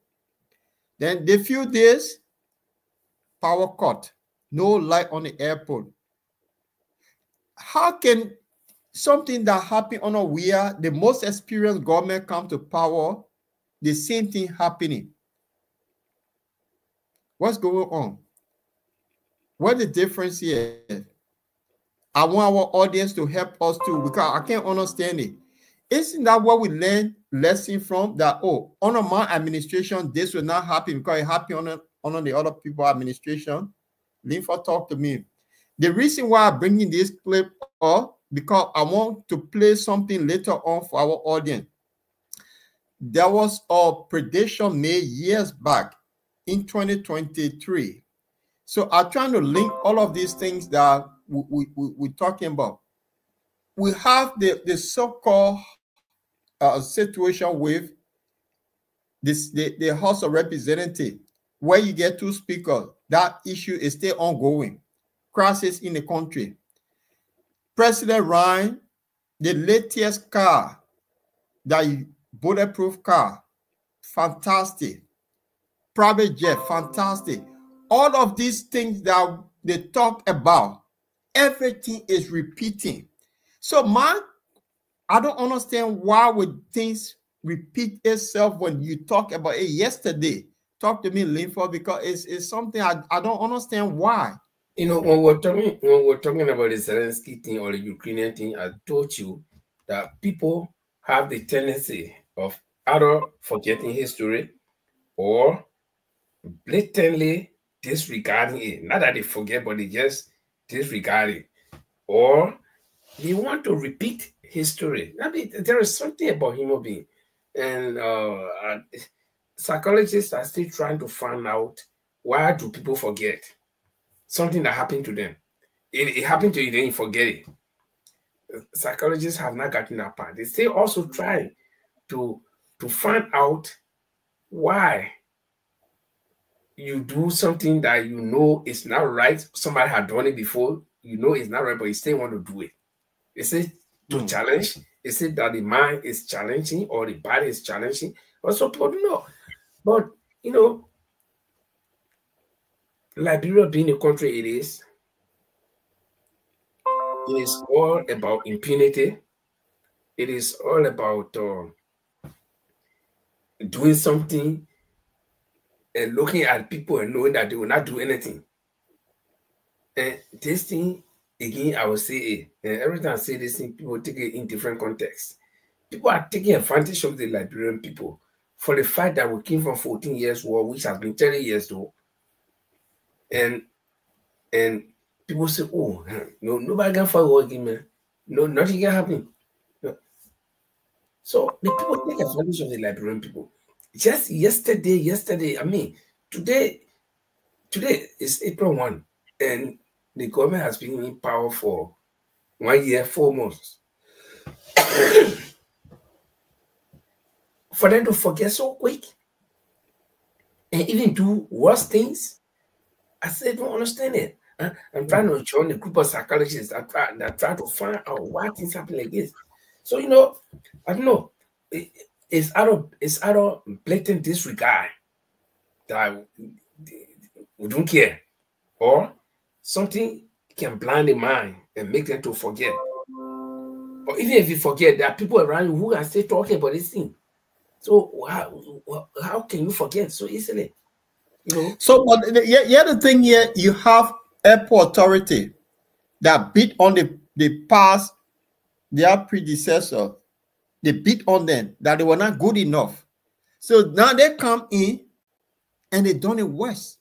Then the few days, power cut, no light on the airport. How can something that happened on a Weah, the most experienced government, come to power, the same thing happening? What's going on? What's the difference here? I want our audience to help us too, because I can't understand it. Isn't that what we learn lesson from? That, oh, under my administration, this will not happen because it happened on the other people's administration. Linford, talk to me. The reason why I'm bringing this clip up, because I want to play something later on for our audience. There was a prediction made years back in 2023. So I'm trying to link all of these things that we're talking about. We have the so-called situation with the House of Representatives, where you get two speakers. That issue is still ongoing. Crisis in the country. President Ryan, the latest car, that bulletproof car, fantastic. Private jet, fantastic. All of these things that they talk about, everything is repeating. So I don't understand why would things repeat itself when you talk about it yesterday. Talk to me, Linford, because it's something I don't understand why. You know, when we're talking about the Zelensky thing or the Ukrainian thing, I told you that people have the tendency of either forgetting history or blatantly disregarding it. Not that they forget, but they just disregard it. Or they want to repeat history. I mean, there is something about human being. And psychologists are still trying to find out why do people forget something that happened to them. It happened to you, then you forget it. Psychologists have not gotten that part. They still also trying to find out why you do something that you know is not right. Somebody had done it before. You know it's not right, but you still want to do it. Is it to challenge? Is it that the mind is challenging or the body is challenging? Also, people don't know. But, you know, Liberia being the country it is all about impunity. It is all about doing something and looking at people and knowing that they will not do anything. And this thing, again, I will say it. And every time I say this thing, people take it in different contexts. People are taking advantage of the Liberian people for the fact that we came from 14 years war, which has been 30 years though. And people say, oh, no, nobody can fight war again, man. No, nothing can happen. No. So the people take advantage of the Liberian people. Just yesterday, I mean, today is April 1, and the government has been in power for 1 year, 4 months. For them to forget so quick, and even do worse things. I said, don't understand it. I'm trying to join a group of psychologists that try to find out why things happen like this. So, you know, I don't know. It's out of blatant disregard that we don't care, or something can blind the mind and make them to forget. But even if you forget, there are people around you who are still talking about this thing. So how can you forget so easily? You know. So, but the thing here, you have airport authority that beat on the past, their predecessor. They beat on them that they were not good enough. So now they come in and they done it worse.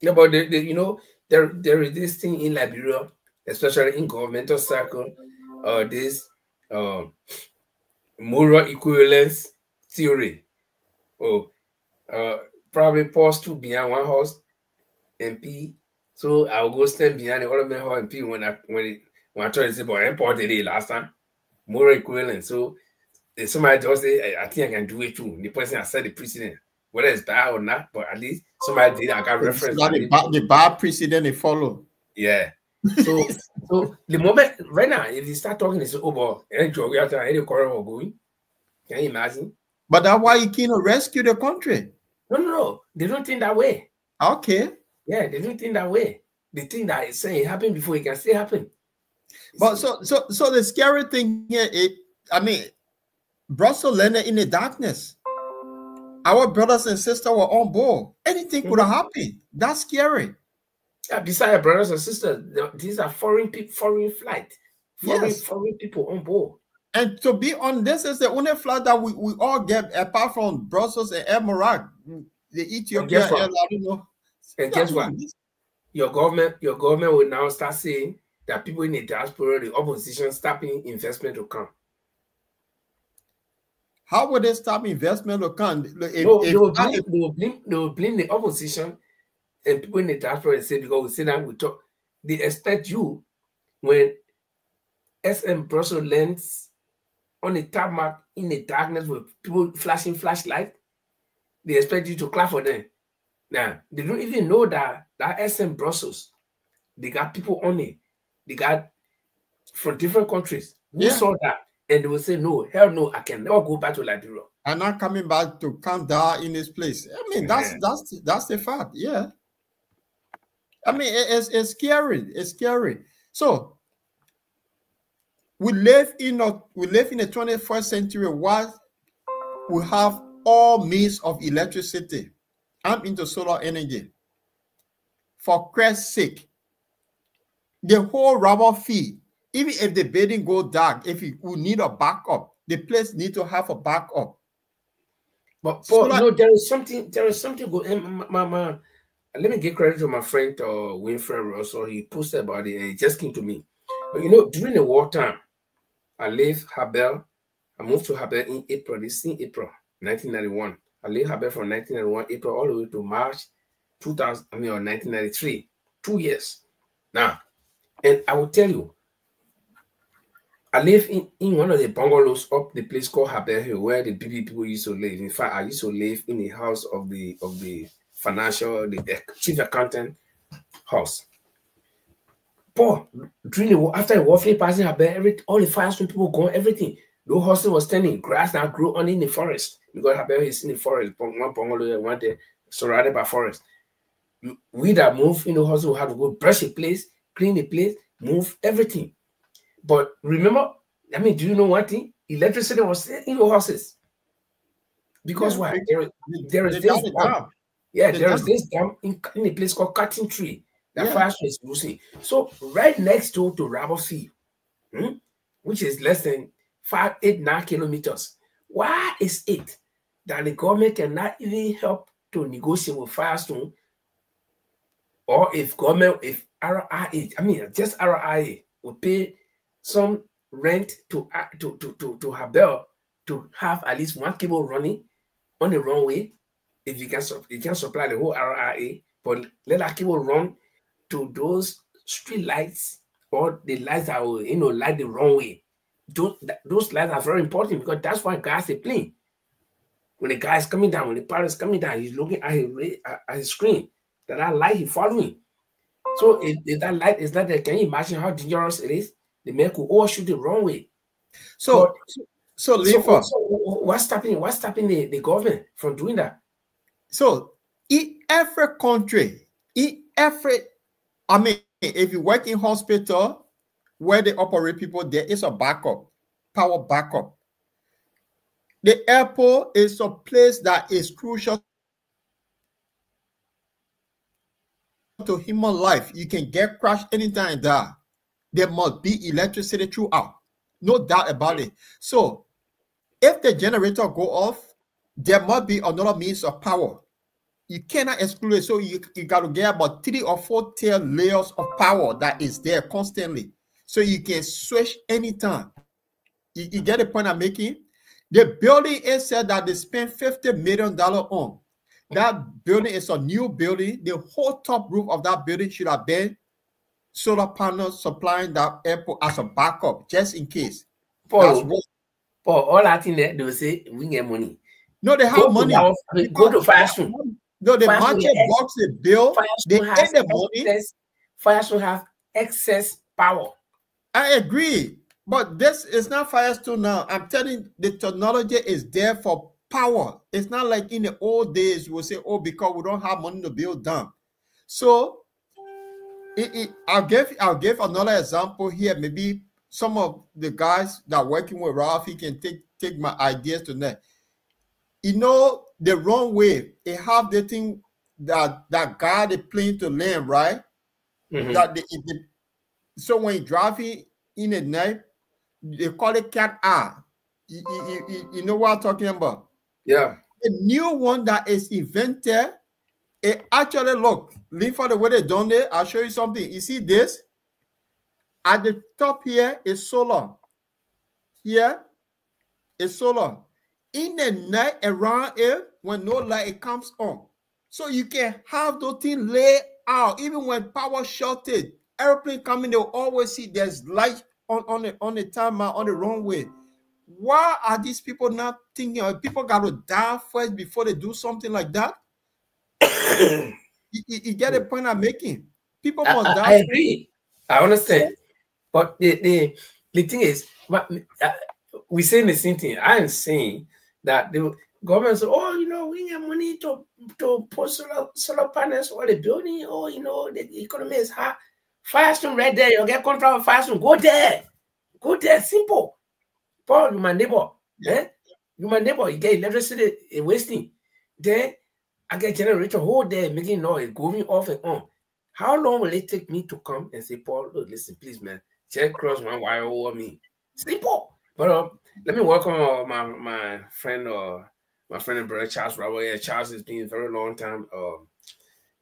Yeah, but you know, there is this thing in Liberia, especially in governmental circle, this moral equivalence theory. Probably pause to behind one house MP. So I'll go stand behind the other man MP when I try to say, but I imported it last time. Moral equivalence. So if somebody just say, I think I can do it too. The person has set the precedent, whether it's bad or not, but at least somebody did. I got reference. So the bad precedent they follow. Yeah. So the moment right now, if you start talking, they say, oh, but any corridor going, can you imagine? But that's why you can't rescue the country. No. They don't think that way. Okay. Yeah, they don't think that way. They think that it's saying it happened before it can still happen. But so the scary thing here is, I mean, Brussels landed in the darkness. Our brothers and sisters were on board. Anything could have happened. That's scary. Yeah, besides brothers and sisters, these are foreign flight. Foreign people on board. And to be on this is the only flight that we all get apart from Brussels and Emirates, the Ethiopia airline. And guess what? Your government will now start saying that people in the diaspora, the opposition, stopping investment to come. How would they stop investment to come? They will blame the opposition and people in the diaspora and say, because we sit down, we talk. They expect you when SM Brussels lands on the tarmac in the darkness with people flashing flashlight, they expect you to clap for them. Now, they don't even know that SM Brussels, they got people on it. They got from different countries who saw that, and they will say, no, hell no, I can never go back to Liberia. I'm not coming back to come down in this place. I mean, that's the fact. Yeah. I mean, it's scary. It's scary. So we live in the 21st century where we have all means of electricity. I'm into solar energy. For Christ's sake, the whole rubber field, even if the building go dark, if we need a backup, the place need to have a backup. But Paul, no, there is something good. And let me give credit to my friend Winfred Russell. He posted about it and it just came to me. But you know, during the wartime, I left Habel. I moved to Habel in April 1991. I left Habel from 1991, April, all the way to March 1993. 2 years. Now, and I will tell you, I live in one of the bungalows up the place called Habel Hill, where the BB people used to live. In fact, I used to live in the house of the the chief accountant house. But after the warfare passing Habel, all the fires when people gone, everything. No horses was standing, grass now grew on in the forest because Habel is in the forest. One bungalow, one there, surrounded by forest. We that move in the house will have to go brush the place, clean the place, move everything. But remember, I mean, do you know one thing? Electricity was in the houses. Because why? There is this dam. Yeah, there is this dam in a place called Cutting Tree that fire is using. So right next door to Rubber Field, which is less than 9 kilometers. Why is it that the government cannot even help to negotiate with Firestone? Or if RIA, I mean, just RIA will pay some rent to Habel to have at least one cable running on the runway. If you can supply the whole RIA, but let that cable run to those street lights or the lights that will light the runway. Those lights are very important because that's why guys are playing. When the guy is coming down, when the pilot is coming down, he's looking at his screen. That light he's following. So if that light is not there, can you imagine how dangerous it is? The man could all shoot the wrong way. So, so what's stopping the government from doing that? So in every country, I mean, if you work in hospital where they operate people, there is a backup, power backup. The airport is a place that is crucial to human life. You can get crashed anytime there. There must be electricity throughout. No doubt about it. So if the generator go off, there must be another means of power. You cannot exclude it. So you got to get about 3 or 4 tier layers of power that is there constantly. So you can switch anytime. You get the point I'm making? The building is said that they spent $50 million on. That building is a new building. The whole top roof of that building should have been solar panels supplying that airport as a backup, just in case. Paul, all that in there, they will say, we get money. No, they have money. Go to Firestone. No, the market box they build, they get the money. Firestone have excess power. I agree. But this is not Firestone now. I'm telling you, the technology is there for power. It's not like in the old days, we'll say, oh, because we don't have money to build them. So I'll give another example here. Maybe some of the guys that are working with Ralph, he can take my ideas to that. You know, the wrong way, they have the thing that guide the plane to land, right? Mm-hmm. So when you're driving in the night, they call it cat eye. You know what I'm talking about? Yeah. The new one that is invented, it actually look for the way they done it. I'll show you something. You see this? At the top here is solar. Here is solar. In the night around it, when no light, it comes on. So you can have those things laid out. Even when power shorted, airplane coming, they'll always see there's light on the timer on the runway. Why are these people not thinking? People got to die first before they do something like that? you get the point I'm making. People must die. I agree. I understand. But the thing is, we're saying the same thing. I am saying that the government said, oh, you know, we need money to put solar panels on the building. Oh, you know, the economy is hard. Firestone right there. You get contract with Firestone. Go there. Go there. Simple. Paul, you my neighbor. Yeah. You my neighbor. You get electricity wasting. Then I get generator whole day making noise, going off and on. How long will it take me to come and say, Paul, look, listen, please, man, check cross one wire over me? Simple. But let me welcome my friend and brother Charles Robert. Yeah, Charles has been a very long time.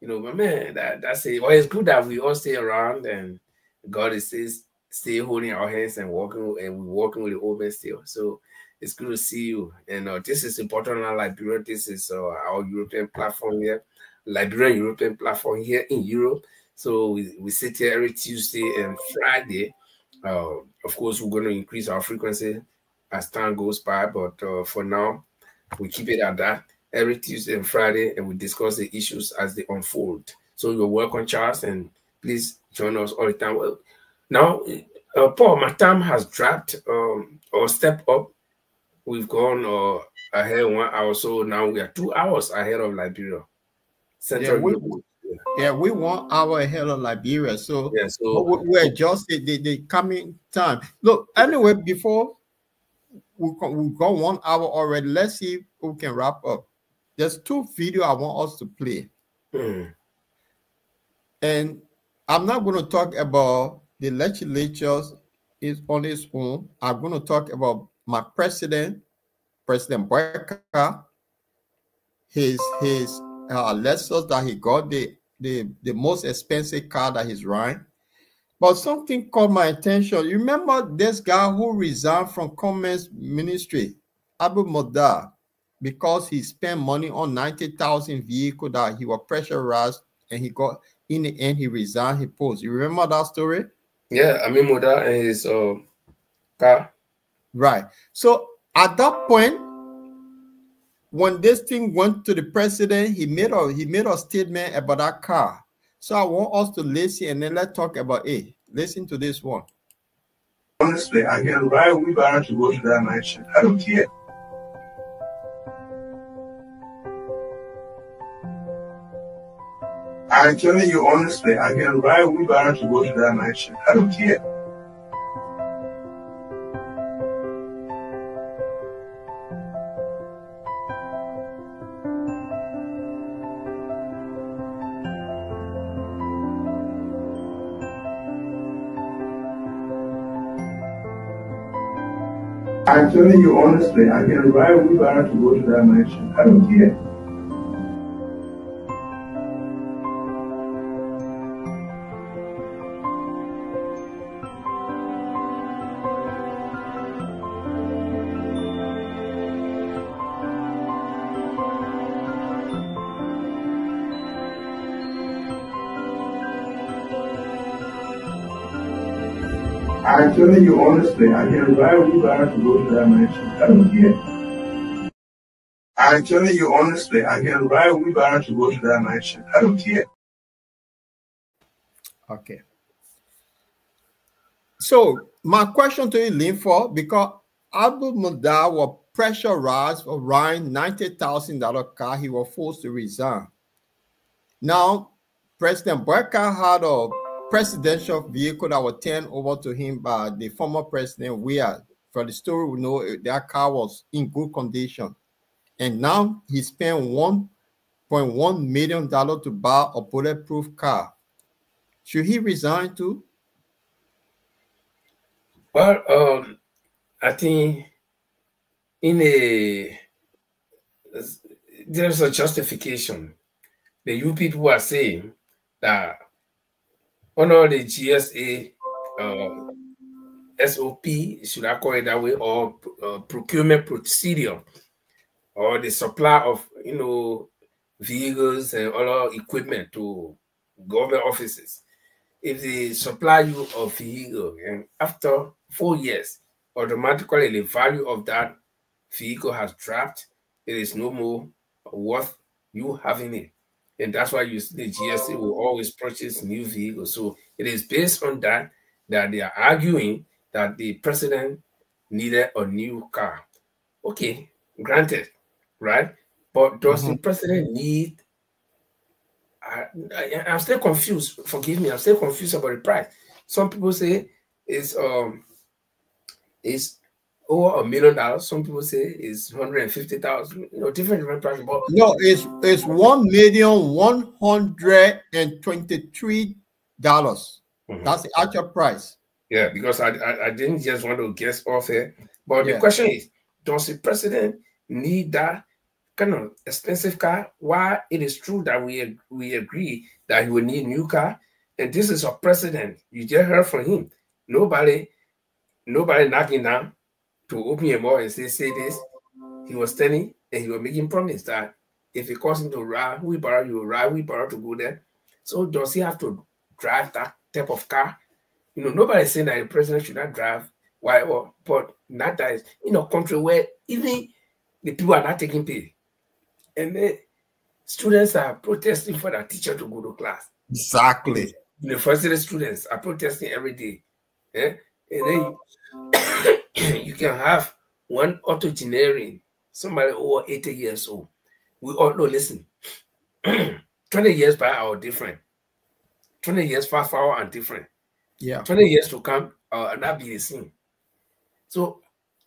You know, my man, that's it. Well, it's good that we all stay around and God is stay holding our hands and walking, and we're walking with the open still. So it's good to see you. And this is important in Liberia. This is our European platform here, Liberian European platform here in Europe. So we sit here every Tuesday and Friday. Of course, we're going to increase our frequency as time goes by, but for now, we keep it at that every Tuesday and Friday, and we discuss the issues as they unfold. So you're welcome, Charles, and please join us all the time. Well, now, Paul, my time has dropped or stepped up. We've gone ahead 1 hour, so now we are 2 hours ahead of Liberia. We 1 hour ahead of Liberia, so we're just the coming time. Look, anyway, before we go 1 hour already, let's see if we can wrap up. There's 2 videos I want us to play. And I'm not going to talk about the legislatures is on its own. I'm going to talk about my President Boyka, his Lexus that he got, the most expensive car that he's riding. But something caught my attention. You remember this guy who resigned from Commerce Ministry, Abu Modar, because he spent money on 90,000 vehicles that he was pressurized, and he got, in the end, he resigned his post. You remember that story? Yeah, I mean Modar and his car. Right. So at that point, when this thing went to the president, he made a statement about that car. So I want us to listen and then let's talk about it. Listen to this one. Honestly, I can ride a wheelbarrow to go to that night shift. I don't care. I'm telling you honestly, I can ride a wheelbarrow to go to that night shift. I don't care. I'm telling you honestly, I can ride a wheelbarrow to go to that night shift. I don't care. I'm telling you honestly, I can ride a wheelbarrow to go to that night shift. I don't care. I'm telling you honestly, I can ride a wheelbarrow to go to that night shift. I don't care. Okay. So my question to you, Linford, because Abu Mudar was pressurized for buying $90,000 car, he was forced to resign. Now, President Boyka had a presidential vehicle that was turned over to him by the former president. For the story, we know that car was in good condition. And now he spent $1.1 million to buy a bulletproof car. Should he resign too? Well, I think there's a justification. The you people are saying that under the GSA SOP, should I call it that way, or procurement procedure, or the supply of vehicles and other equipment to government offices. If they supply you a vehicle and after 4 years, automatically the value of that vehicle has dropped, it is no more worth you having it. And that's why you see the GSA will always purchase new vehicles. So it is based on that they are arguing that the president needed a new car. Okay, granted, right? But does the president need? I'm still confused. Forgive me. I'm still confused about the price. Some people say it's over $1 million. Some people say it's 150,000. Different prices. But no, it's $1,123,000. That's the actual price. Yeah, because I didn't just want to guess off here. But the question is, does the president need that kind of expensive car? Why it is true that we agree that he will need a new car, and this is a president. You just heard from him. Nobody knocking down to open your mouth and say this. He was telling and he was making promise that if it costs him to ride wheelbarrow, you will ride wheelbarrow to go there. So does he have to drive that type of car? Nobody's saying that the president should not drive. Why? But not that is country where even the people are not taking pay. And then students are protesting for their teacher to go to class. Exactly. University students are protesting every day. Yeah? And then you can have one octogenarian, somebody over 80 years old. We all know, listen, 20 years by are different. 20 years fast forward and different. Yeah. 20 years to come, not be the same. So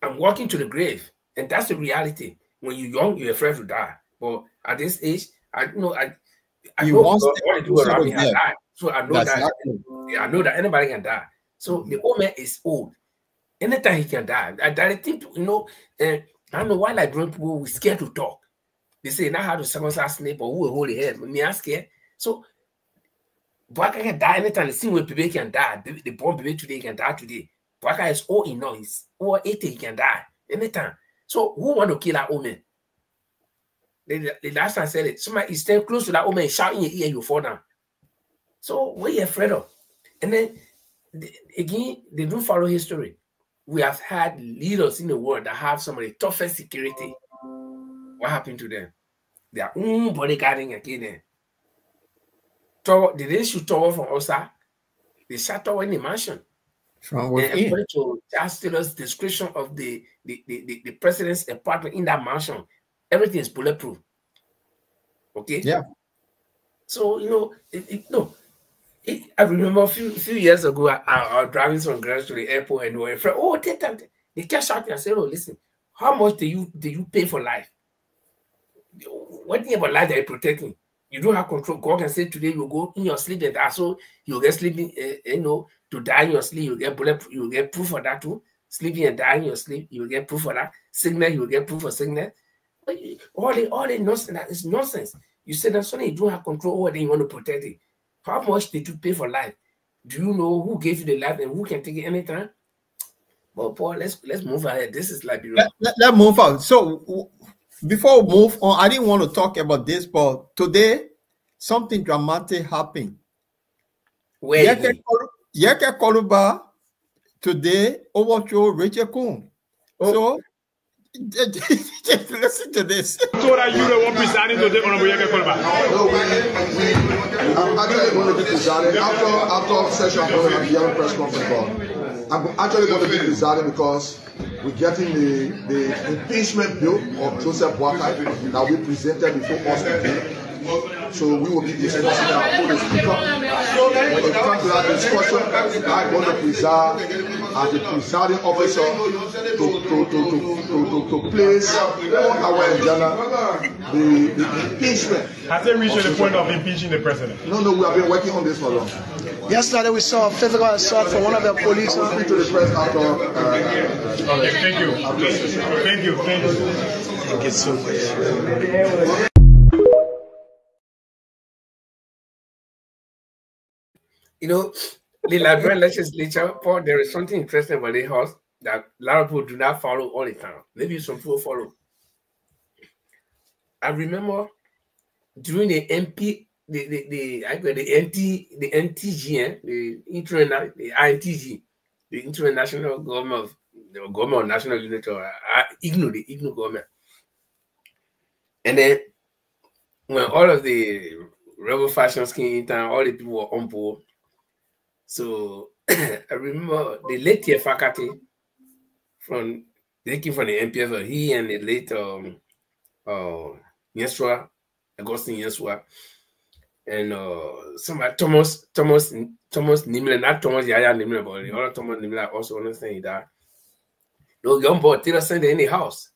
I'm walking to the grave. And that's the reality. When you're young, you're afraid to die. But at this age, I know what to do around me has died. So I know I know that anybody can die. So the old man is old. Anytime he can die. I think, I don't know why like grown people we scared to talk. They say not how to circumcise snake or who will hold the head. Me are scared. So Boaka can die anytime. The same way baby can die. The born baby today can die today. Boaka is old enough. He's over 80, he can die anytime. So who want to kill that old man? The last time I said it, somebody is staying close to that old man, shout in your ear, you fall down. So what are you afraid of? And then again, they don't follow history. We have had leaders in the world that have some of the toughest security. What happened to them? Their own bodyguarding again. Did they shoot over from outside? They shot over in the mansion. From within. According to Charles Taylor's description of the president's apartment in that mansion, everything is bulletproof. Okay. Yeah. So I remember a few years ago, I was driving some girls to the airport and were afraid. Oh, they kept shouting. I said, "Oh, listen, how much do you pay for life? What thing about life that you're protecting? You don't have control. God can say today you go in your sleep and die, so you'll get sleeping. To die in your sleep, you'll get bullet. You'll get proof of that too. Sleeping and dying in your sleep, you'll get proof of that. Sickness, you'll get proof of sickness. All the nonsense. That is nonsense. You said that something you don't have control over, then you want to protect it. How much did you pay for life? Do you know who gave you the life and who can take it anytime? Well, Paul, let's move ahead. This is Liberia. Let's move on. So before we move on, I didn't want to talk about this, but today something dramatic happened. Where? Yeke Koluba today overthrew Rachel Kuhn. Oh. So listen to this. So that you the one presiding today, Honorable Yeke Koluba. No, I'm actually going to be presiding after session. I'm going to have the young press conference call. I'm actually going to be presiding because we're getting the impeachment bill of Joseph Boakai that we presented before us today. So we will be discussing our full speaker. When it comes to that discussion, I'm going to preside as the presiding officer to place on our agenda the impeachment. Has it reached the point of impeaching the president? No, we have been working on this for long. Yesterday we saw a physical assault from one of the police. I'll speak to the press after. Okay, thank you. Thank you. Thank you so much. The Liberian legislature, Paul, there is something interesting about the House that a lot of people do not follow all the time. Maybe some people follow. I remember during the MP, the NTG, the INTG, the International Government of the Government of National Unity, or the IGNO government. And then when all of the rebel factions came in town, all the people were on board. So I remember the late year faculty they came from the MPF, he and the late Yeswa, Augustine Yeswa, and somebody Thomas Nimler, not Thomas Yaya Nimler, but the other Thomas Nimler also understand that. They were on board, they sent in the house.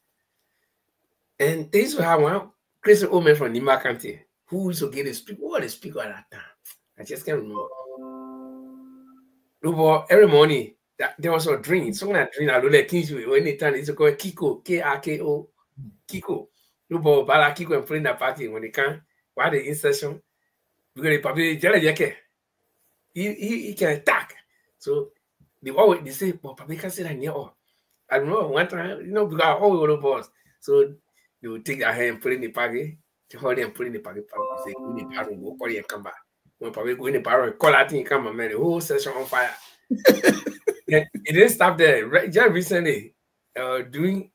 And they used to have one crazy old man from Nima County who used to get a speaker. What a speaker at that time. I just can't remember. Every morning, there was a drink. Someone had drink. I know that Kings when they turn, it's called Kiko, K-R-K-O, Kiko. Bala Kiko and playing that party when they can. Why the in session? Because the public he can attack. So they say, but public can say that near all. I don't know one time, because all we were boss. So they would take their hand and put in the party, hold them and put in the party. Say, go in the party, go party and come back. When probably go in the party, call out and come on, man, the whole session on fire. It didn't stop there. Just recently, during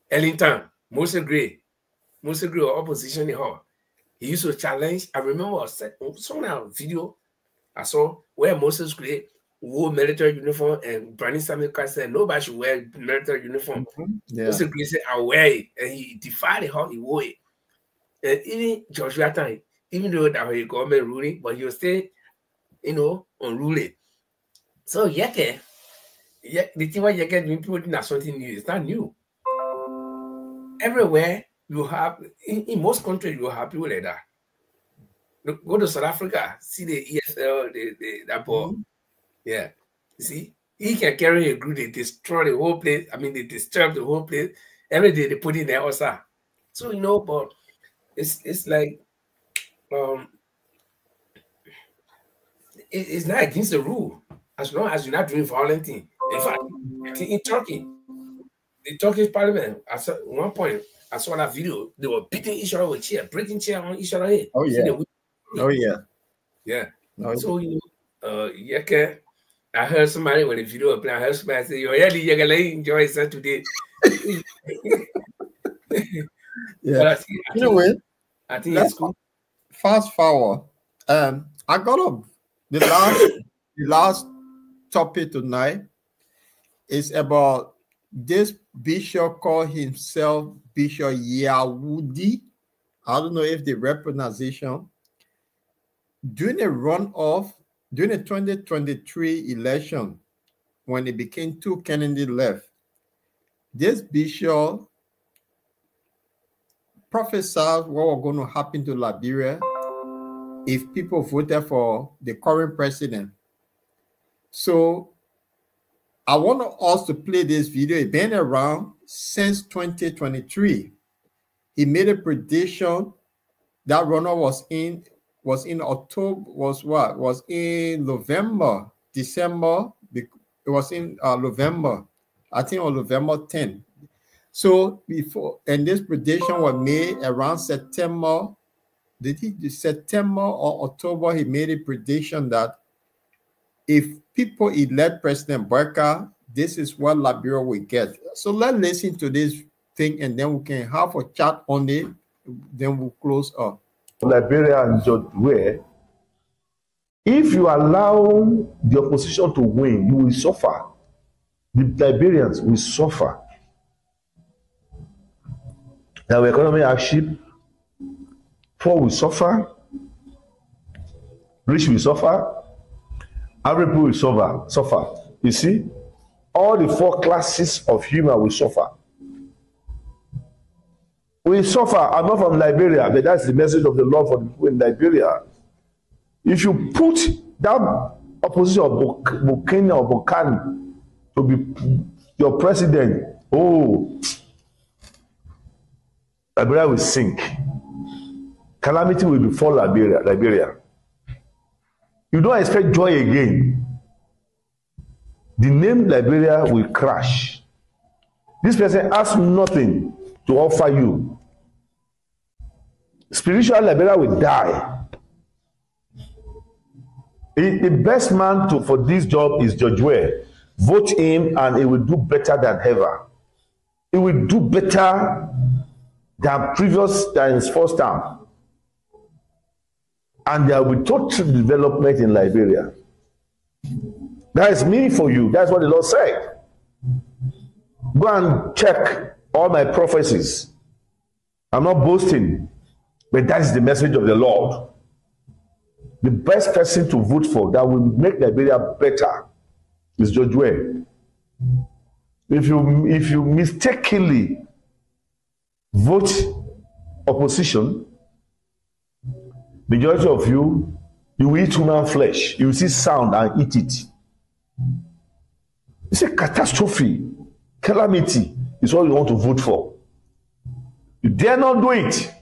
Ellington, Moses Gray or opposition in hall, he used to challenge. I remember some video I saw where Moses Gray wore military uniform and Brandon Samuel said nobody should wear military uniform. Yeah. Moses Gray said, I'll wear it. And he defied the how he wore it. And even Joshua time, even though that was a government ruling, but he was still, unruly. So Yeke, the thing why Yeke doing people think that's something new. It's not new. Everywhere you have, in most countries, you have people like that. Go to South Africa, see the ESL, that ball. Yeah. You see, he can carry a group, they destroy the whole place. I mean, they disturb the whole place. Every day they put in there also. So, but it's like, it's not against the rule as long as you're not doing violent things. In fact, in Turkey, the Turkish parliament, at one point, I saw that video, they were beating each other with chair, breaking chair on each other head. Oh, yeah. Yeah. So, Yeke, I heard somebody when the video was playing, I heard somebody say, yo, yeah, Yeke, let enjoy yourself today. Yeah. But I think it's cool. Fast forward. I got up the last topic tonight is about this bishop called himself Bishop Yahudi. I don't know if the right pronunciation. During a runoff, during the 2023 election, when it became two candidates left, this bishop prophesied what was going to happen to Liberia if people voted for the current president. So I want us to play this video. It's been around since 2023. He made a prediction that runoff was in October, was in November, December. It was in November, I think on November 10th. So before, and this prediction was made around September. September or October, he made a prediction that if people elect President Barker, this is what Liberia will get. So let's listen to this thing and then we can have a chat on it. Then we'll close up. Liberia and George Ware, if you allow the opposition to win, you will suffer. The Liberians will suffer. Our economy hardship, poor will suffer, rich will suffer, every people will suffer. You see, all the four classes of human will suffer. We suffer. I'm not from Liberia, but that's the message of the Lord for the people in Liberia. If you put that opposition of Bukini or Bukani to be your president, oh, Liberia will sink. Calamity will befall Liberia. You don't expect joy again. The name Liberia will crash. This person has nothing to offer you. Spiritual Liberia will die. The best man for this job is George Ware. Vote him and he will do better than ever. He will do better than his first term. And there will be total development in Liberia. That is me for you. That's what the Lord said. Go and check all my prophecies. I'm not boasting, but that is the message of the Lord. The best person to vote for that will make Liberia better is George Ware. If you mistakenly vote opposition, majority of you will eat human flesh. You will see sound and eat it. It's a catastrophe. Calamity is all you want to vote for. You dare not do it.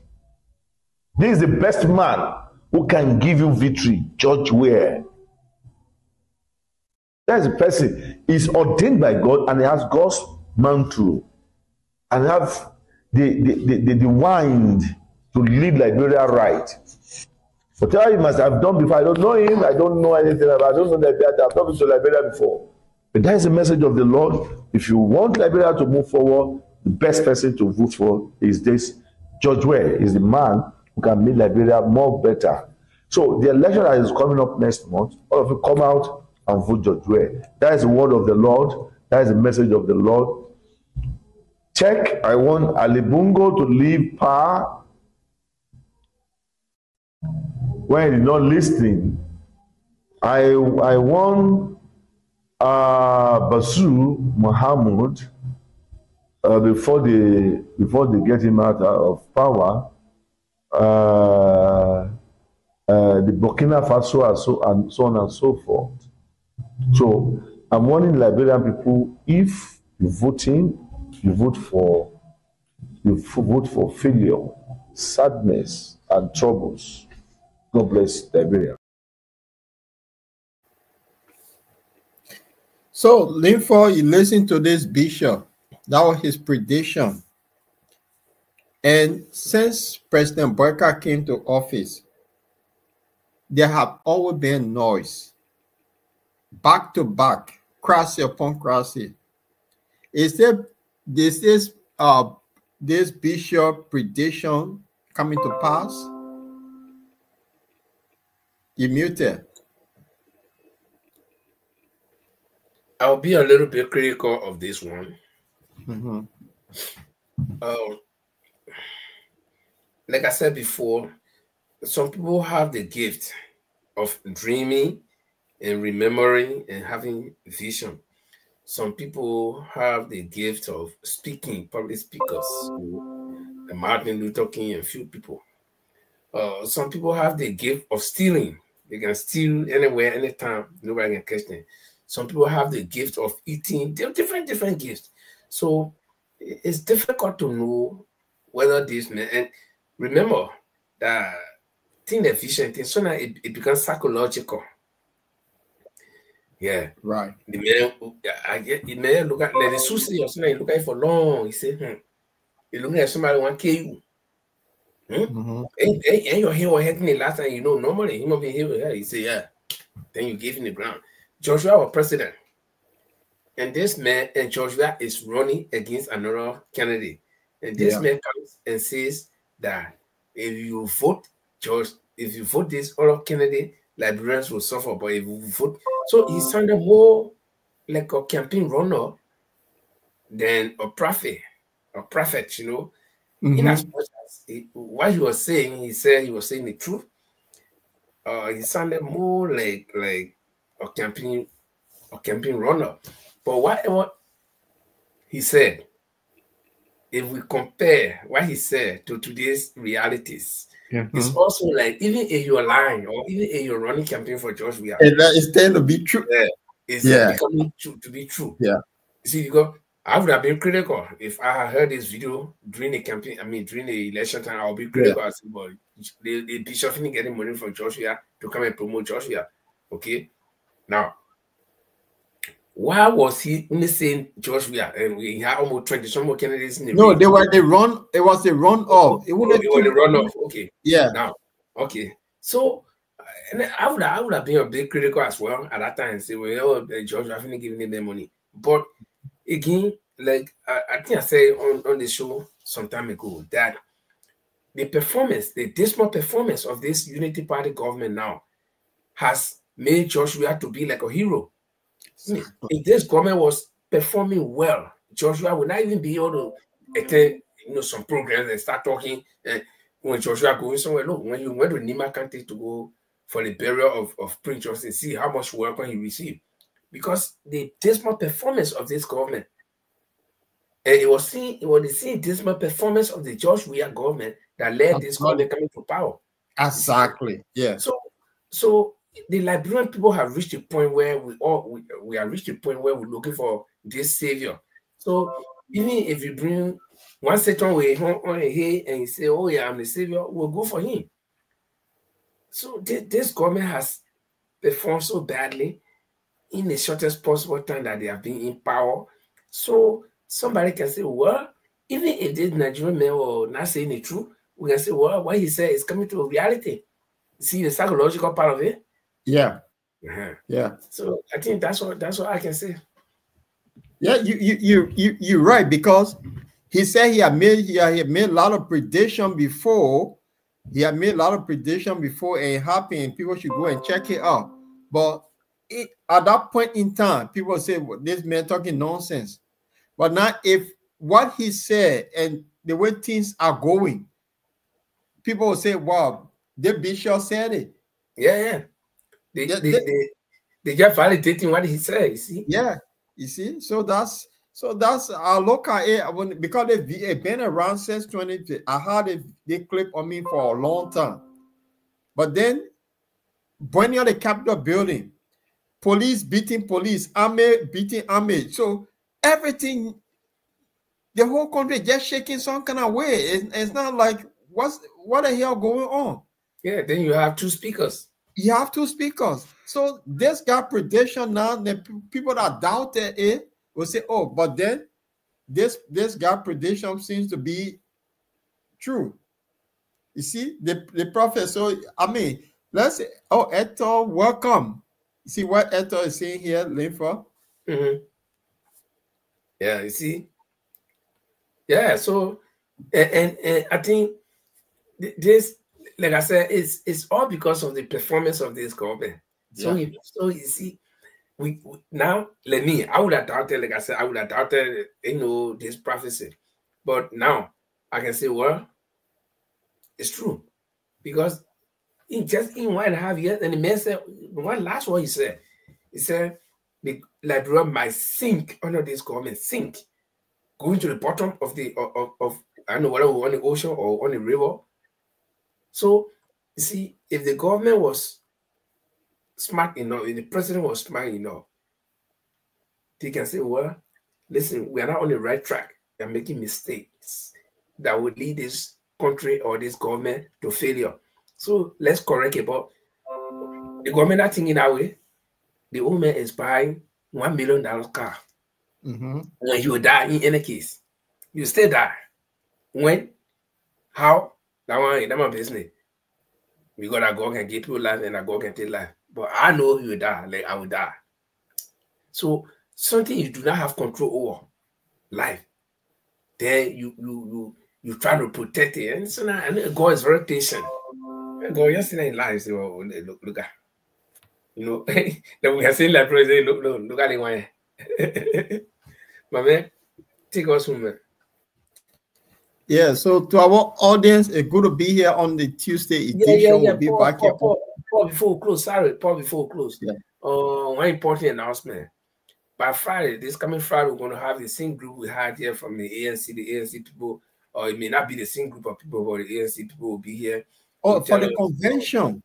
This is the best man who can give you victory, George Ware. That is a person. He's ordained by God and he has God's mantle and have the wind to lead Liberia right. Whatever he must have done before, I don't know him, I don't know anything about, I don't know that I've not been to Liberia before. But that is the message of the Lord. If you want Liberia to move forward, the best person to vote for is this George Ware. Is the man who can make Liberia more better. So the election that is coming up next month, all of you come out and vote George Ware. That is the word of the Lord. That is the message of the Lord. Check. I want Ali Bungo to leave power when he's not listening. I want Basu Muhammad before they get him out of power. The Burkina Faso and so on and so forth. So I'm warning Liberian people: if you voting, you vote for failure, sadness, and troubles. God bless Liberia. So, Linford, you listen to this bishop. That was his prediction. And since President Barker came to office, there have always been noise. Back to back, crazy upon crazy. Is there this this bishop prediction coming to pass? You muted. I'll be a little bit critical of this one. Mm-hmm. Like I said before, some people have the gift of dreaming and remembering and having vision. Some people have the gift of speaking, public speakers, Martin Luther King and a few people. Some people have the gift of stealing. They can steal anywhere, anytime, nobody can catch them. Some people have the gift of eating. They're different gifts. So it's difficult to know whether this man, and remember that thing, the vision thing, so now it becomes psychological. Yeah. Right. The man, I get the man look at like the sushi or something, look at it for long. He said, you looking at somebody want to kill you. Mm-hmm. And your hair was hitting the last time, normally he must be here with her. He said, yeah. Then you give him the ground. Joshua was president. And this man, and Joshua is running against another candidate. And this man comes and says that if you vote this other candidate, Liberians will suffer. But if you vote, so he sounded more like a campaign runner than a prophet, Mm-hmm. In as much as what he was saying, he said he was saying the truth. He sounded more like a campaign runner. But whatever he said, if we compare what he said to today's realities, it's also like even if you're lying or even if you're running campaign for George Weah, it's tend to be true. It's becoming true to be true. Yeah. You see, because I would have been critical if I had heard this video during the campaign. I mean, during the election time, I'll be critical. I said, "Boy, the bishop isn't getting money from Joshua to come and promote Joshua." Okay, now why was he missing Joshua? And we had almost 20 some more candidates in the No, race. they were the run. It was the runoff. It was the runoff. Okay. Yeah. Now, okay. So, and I would have been a bit critical as well at that time and say, well, Joshua isn't giving him their money, but again, like I think I said on the show some time ago that the dismal performance of this Unity Party government now has made Joshua to be like a hero. If this government was performing well, Joshua would not even be able to attend, some programs and start talking. And when Joshua going somewhere, look, when you went to Nima County to go for the burial of Prince Johnson, see how much welcome he received. Because the dismal performance of this government, and it was the same dismal performance of the George Weah government that led this government coming to power. Exactly. Yeah. So the Liberian people have reached a point where we have reached a point where we're looking for this savior. So even if you bring one second way on here and you say, "Oh yeah, I'm the savior," we'll go for him. So this government has performed so badly in the shortest possible time that they have been in power. So somebody can say, well, even if this Nigerian man were not saying the truth, we can say, well, what he said is coming to a reality. See the psychological part of it? Yeah. Yeah. So I think that's what I can say. Yeah, you're right, because he said he had made a lot of prediction before. He had made a lot of prediction before it happened, and people should go and check it out. But at that point in time, people say, well, this man talking nonsense. But now, if what he said and the way things are going, people will say, wow, the bishop said it. Yeah. They just validating what he said, you see? Yeah, you see? So that's I look at it because they've been around since 20. I had they clip on me for a long time. But then burning the Capitol building, police beating police, army beating army. So everything, the whole country just shaking some kind of way. It's not like what the hell going on? Yeah, then you have two speakers. You have two speakers. So this guy prediction now, the people that doubted it will say, oh, but then this guy prediction seems to be true. You see, the prophet. So I mean, let's say, oh, Eto, welcome. You see what Eto is saying here, Linfa? Yeah, you see. Yeah, so And I think this, like I said, it's all because of the performance of this government. So you see, we now let me. I would have doubted, like I said, I would have doubted, this prophecy, but now I can say, well, it's true because in just in 1.5 years, and the man said one last one he said the Liberia might sink under this government, sink, going to the bottom of the of I don't know whether on the ocean or on the river. So you see, if the government was smart enough, if the president was smart enough, they can say, well, listen, we are not on the right track. We are making mistakes that would lead this country or this government to failure. So let's correct it. But the government not thinking that way. The old man is buying $1 million car. When you die in any case, you stay die. When? How? That one business. We got a God can give people life and a God can take life. But I know you will die, like I will die. So something you do not have control over, life, then you try to protect it. And so now and God is very patient. And God yesterday in life, say, oh, look at, then we are saying like president, look at the one. My man, take us home, man. Yeah, so to our audience, it's good to be here on the Tuesday edition. We'll be back here. Paul, before we close, before we close. Yeah. One important announcement. By Friday, this coming Friday, we're going to have the same group we had here from the ANC people, or it may not be the same group of people, but the ANC people will be here. Oh, for the convention.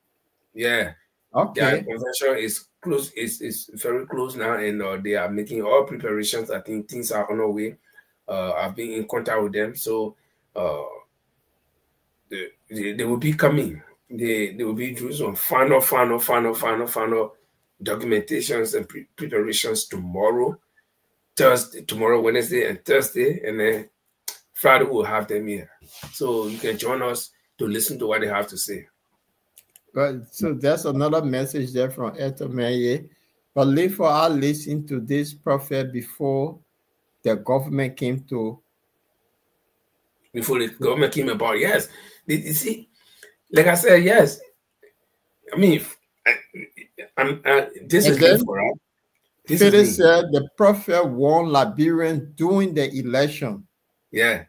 Yeah. Okay. The convention is close, is very close now, and they are making all preparations. I think things are on our way. I've been in contact with them, so they will be coming. They will be doing some final documentations and preparations tomorrow, Wednesday, and Thursday, and then Friday we'll have them here. So you can join us to listen to what they have to say. But so that's another message there from Eto Maye. But Linford, I listened to this prophet before the government came to. Before the government came about, yes. You see, like I said, yes. I mean, this is Linford, right? Philip said the prophet warned Liberians during the election. Yeah.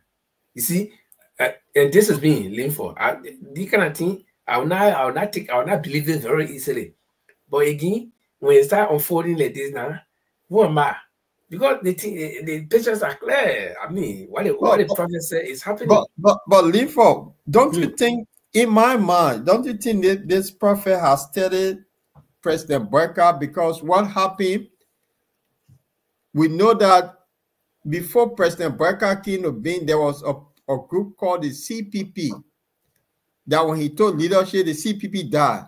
You see, and this is me, Linford. The kind of thing, I will not believe it very easily. But again, when you start unfolding like this now, who am I? Because the pictures are clear. I mean, what the prophet said is happening. But Linford, don't you think, in my mind, don't you think that this prophet has studied President Barker? Because what happened, we know that before President Barker came to being, there was a group called the CPP. That when he told leadership, the CPP died.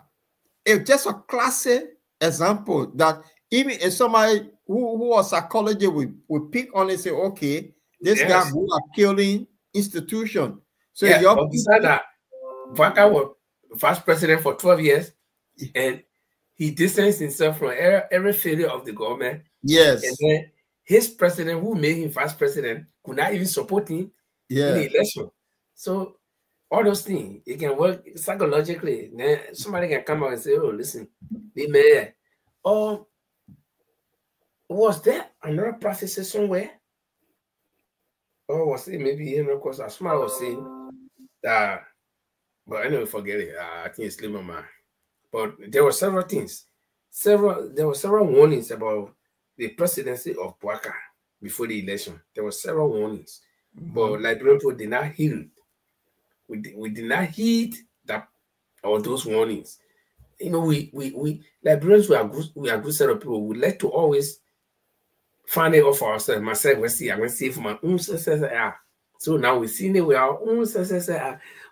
It's just a classic example that even if somebody who was psychology would pick on it and say, okay, this guy who are killing institution. So but besides that, Barker was vice president for 12 years, and he distanced himself from every failure of the government. Yes. And then his president, who made him vice president, could not even support him in the election. So all those things, it can work psychologically. Then somebody can come out and say, oh, listen, the mayor. Or was there another prophecy somewhere? Or was it maybe, because Asma was saying that, but I never forget it. I think it's my mind. But there were several things. There were several warnings about the presidency of Bouaka before the election. There were several warnings. But Liberian people did not heed. We did not heed that or those warnings. We Liberians, we are good set of people. We like to always find it off ourselves. Myself, I'm going to see for my own success. So now we've seen it with our own success.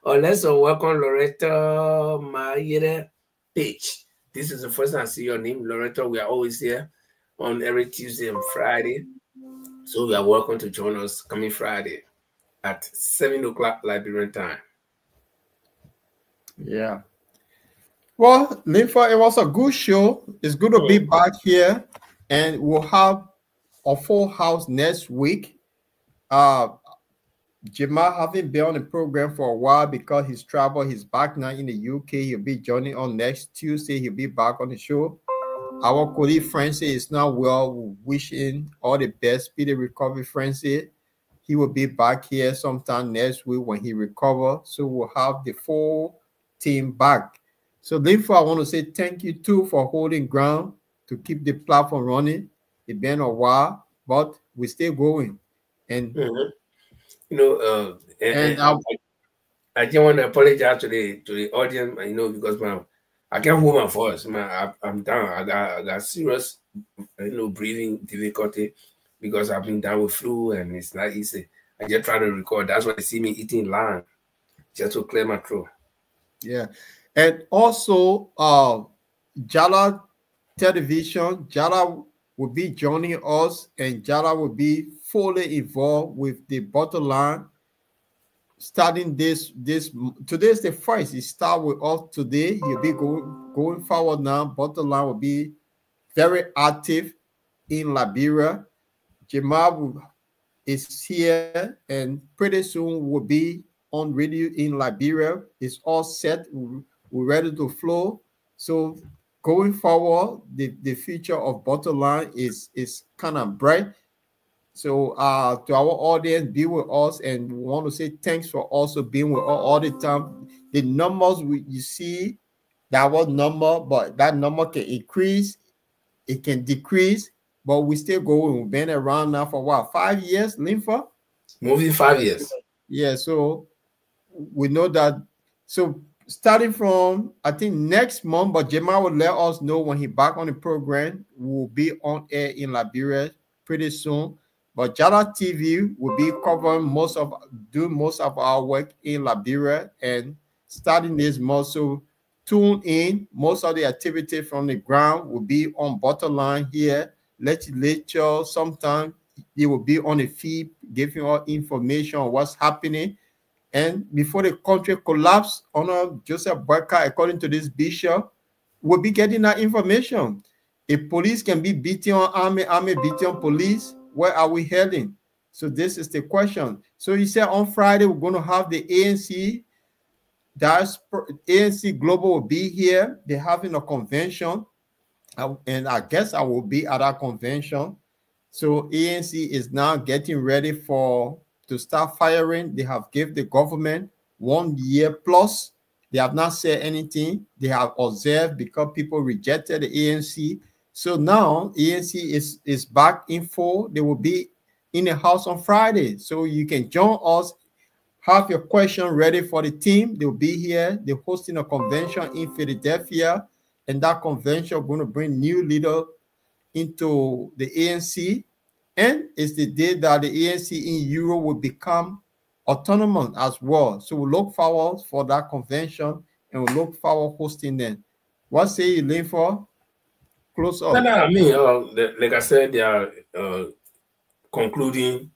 Let's welcome Loretta Mayere Page. This is the first time I see your name, Loretta. We are always here on every Tuesday and Friday. So we are welcome to join us coming Friday at 7 o'clock Liberian time. Yeah. Well, Linford, it was a good show. It's good to be back here, and we'll have a full house next week. Jamal haven't been on the program for a while because he's traveled. He's back now in the UK. He'll be joining on next Tuesday. He'll be back on the show. Our colleague Francis is now well. Wishing all the best, speedy recovery, Francis. He will be back here sometime next week when he recovers. So we'll have the full team back. So therefore, I want to say thank you too for holding ground to keep the platform running. It's been a while, but we're still going. And you know, I just want to apologize to the audience, you know, because I can't hold my voice. I'm down. I got serious, you know, breathing difficulty because I've been down with flu and it's not easy. I just try to record. That's why you see me eating lime, just to clear my throat. Yeah, and also Jala Television, Jala will be joining us, and Jala will be fully involved with the Bottomline. Starting this today is the first. He start with us today. He'll be going forward now. Bottomline will be very active in Liberia. Jamal is here, and pretty soon will be on radio in Liberia. It's all set. We're ready to flow. So going forward, the future of Bottomline is kind of bright. So to our audience, be with us, and we want to say thanks for also being with us all the time. The numbers you see, that was number, but that number can increase, it can decrease, but we still going. We've been around now for what, 5 years, Lympha? Moving 5 years. Yeah, so we know that. So starting from, I think, next month, but Jamal will let us know when he back on the program. We'll be on air in Liberia pretty soon. But Jala TV will be covering most of our work in Liberia, and starting this month. So tune in. Most of the activity from the ground will be on Bottomline here. Legislature, sometimes it will be on the feed, giving all information on what's happening. And before the country collapse, Honor Joseph Boyka, according to this bishop, will be getting that information. If police can be beating on army beating on police, where are we heading? So this is the question. So he said on Friday, we're going to have the ANC. ANC Global will be here. They're having a convention. And I guess I will be at that convention. So ANC is now getting ready to start firing. They have given the government 1 year plus. They have not said anything. They have observed because people rejected the ANC. So now ANC is back in full. They will be in the house on Friday. So you can join us, have your question ready for the team. They'll be here. They're hosting a convention in Philadelphia. And that convention is going to bring new leaders into the ANC. And it's the day that the ANC in Europe will become autonomous as well. So we look forward for that convention, and we look forward hosting them. What say you, Lynn, for? Close up. No, I mean, like I said, they are concluding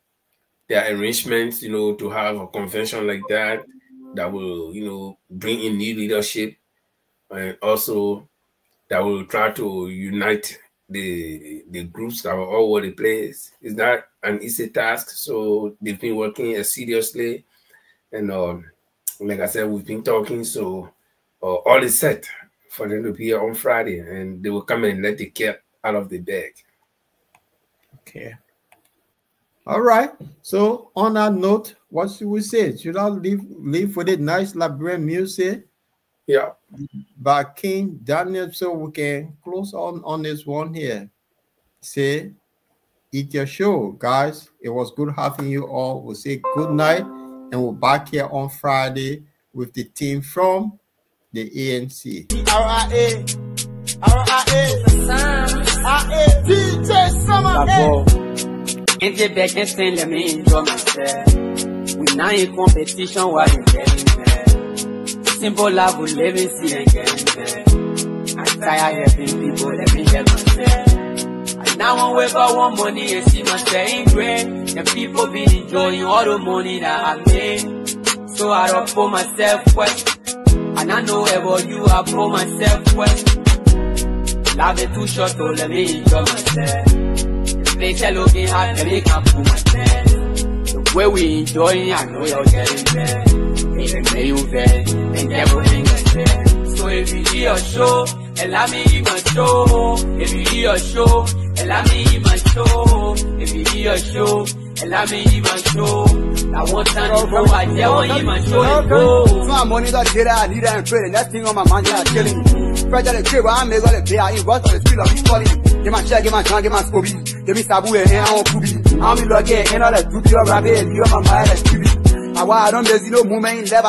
their arrangements, you know, to have a convention like that will, you know, bring in new leadership, and also that will try to unite the groups that are all over the place. It's not an easy task, so they've been working seriously, and like I said, we've been talking, so all is set for them to be here on Friday, and they will come and let the cat out of the bag. Okay. All right. So on that note, what should we say? Should I leave with a nice Liberian music? Yeah. By King Daniel, so we can close on this one here. Say, eat your show, guys. It was good having you all. We'll say good night, and we're back here on Friday with the team from the ANC. Let me enjoy myself. We now in competition while you getting there. Simple love will live in see again. I'm tired helping people, let me help myself. I now wake up one money and see myself in great. The people be enjoying all the money that I made. So I don't for myself first. And I know about you, I pour myself first. Love it too short, so let me enjoy myself. The place I looking hard, let me come for myself. The Where we enjoying, I know you're getting there. If you there, and devil ain't there. So if you hear a show, allow me my show. If you hear a show, allow me my show. If you hear a show, allow me my show. I want time to go, I tell you my show. So my money got data, I need and pray. The next thing on my mind, I'm killing me. Pressure the crib, I make all the pay. I ain't got on the street, I'm calling. Get my share, get my junk, get my Scooby. Get me Sabu and I want Kubi. I'm in log in, all the duty of rabbit, and you're my mind, that's Kubi. I don't there's no movement, never.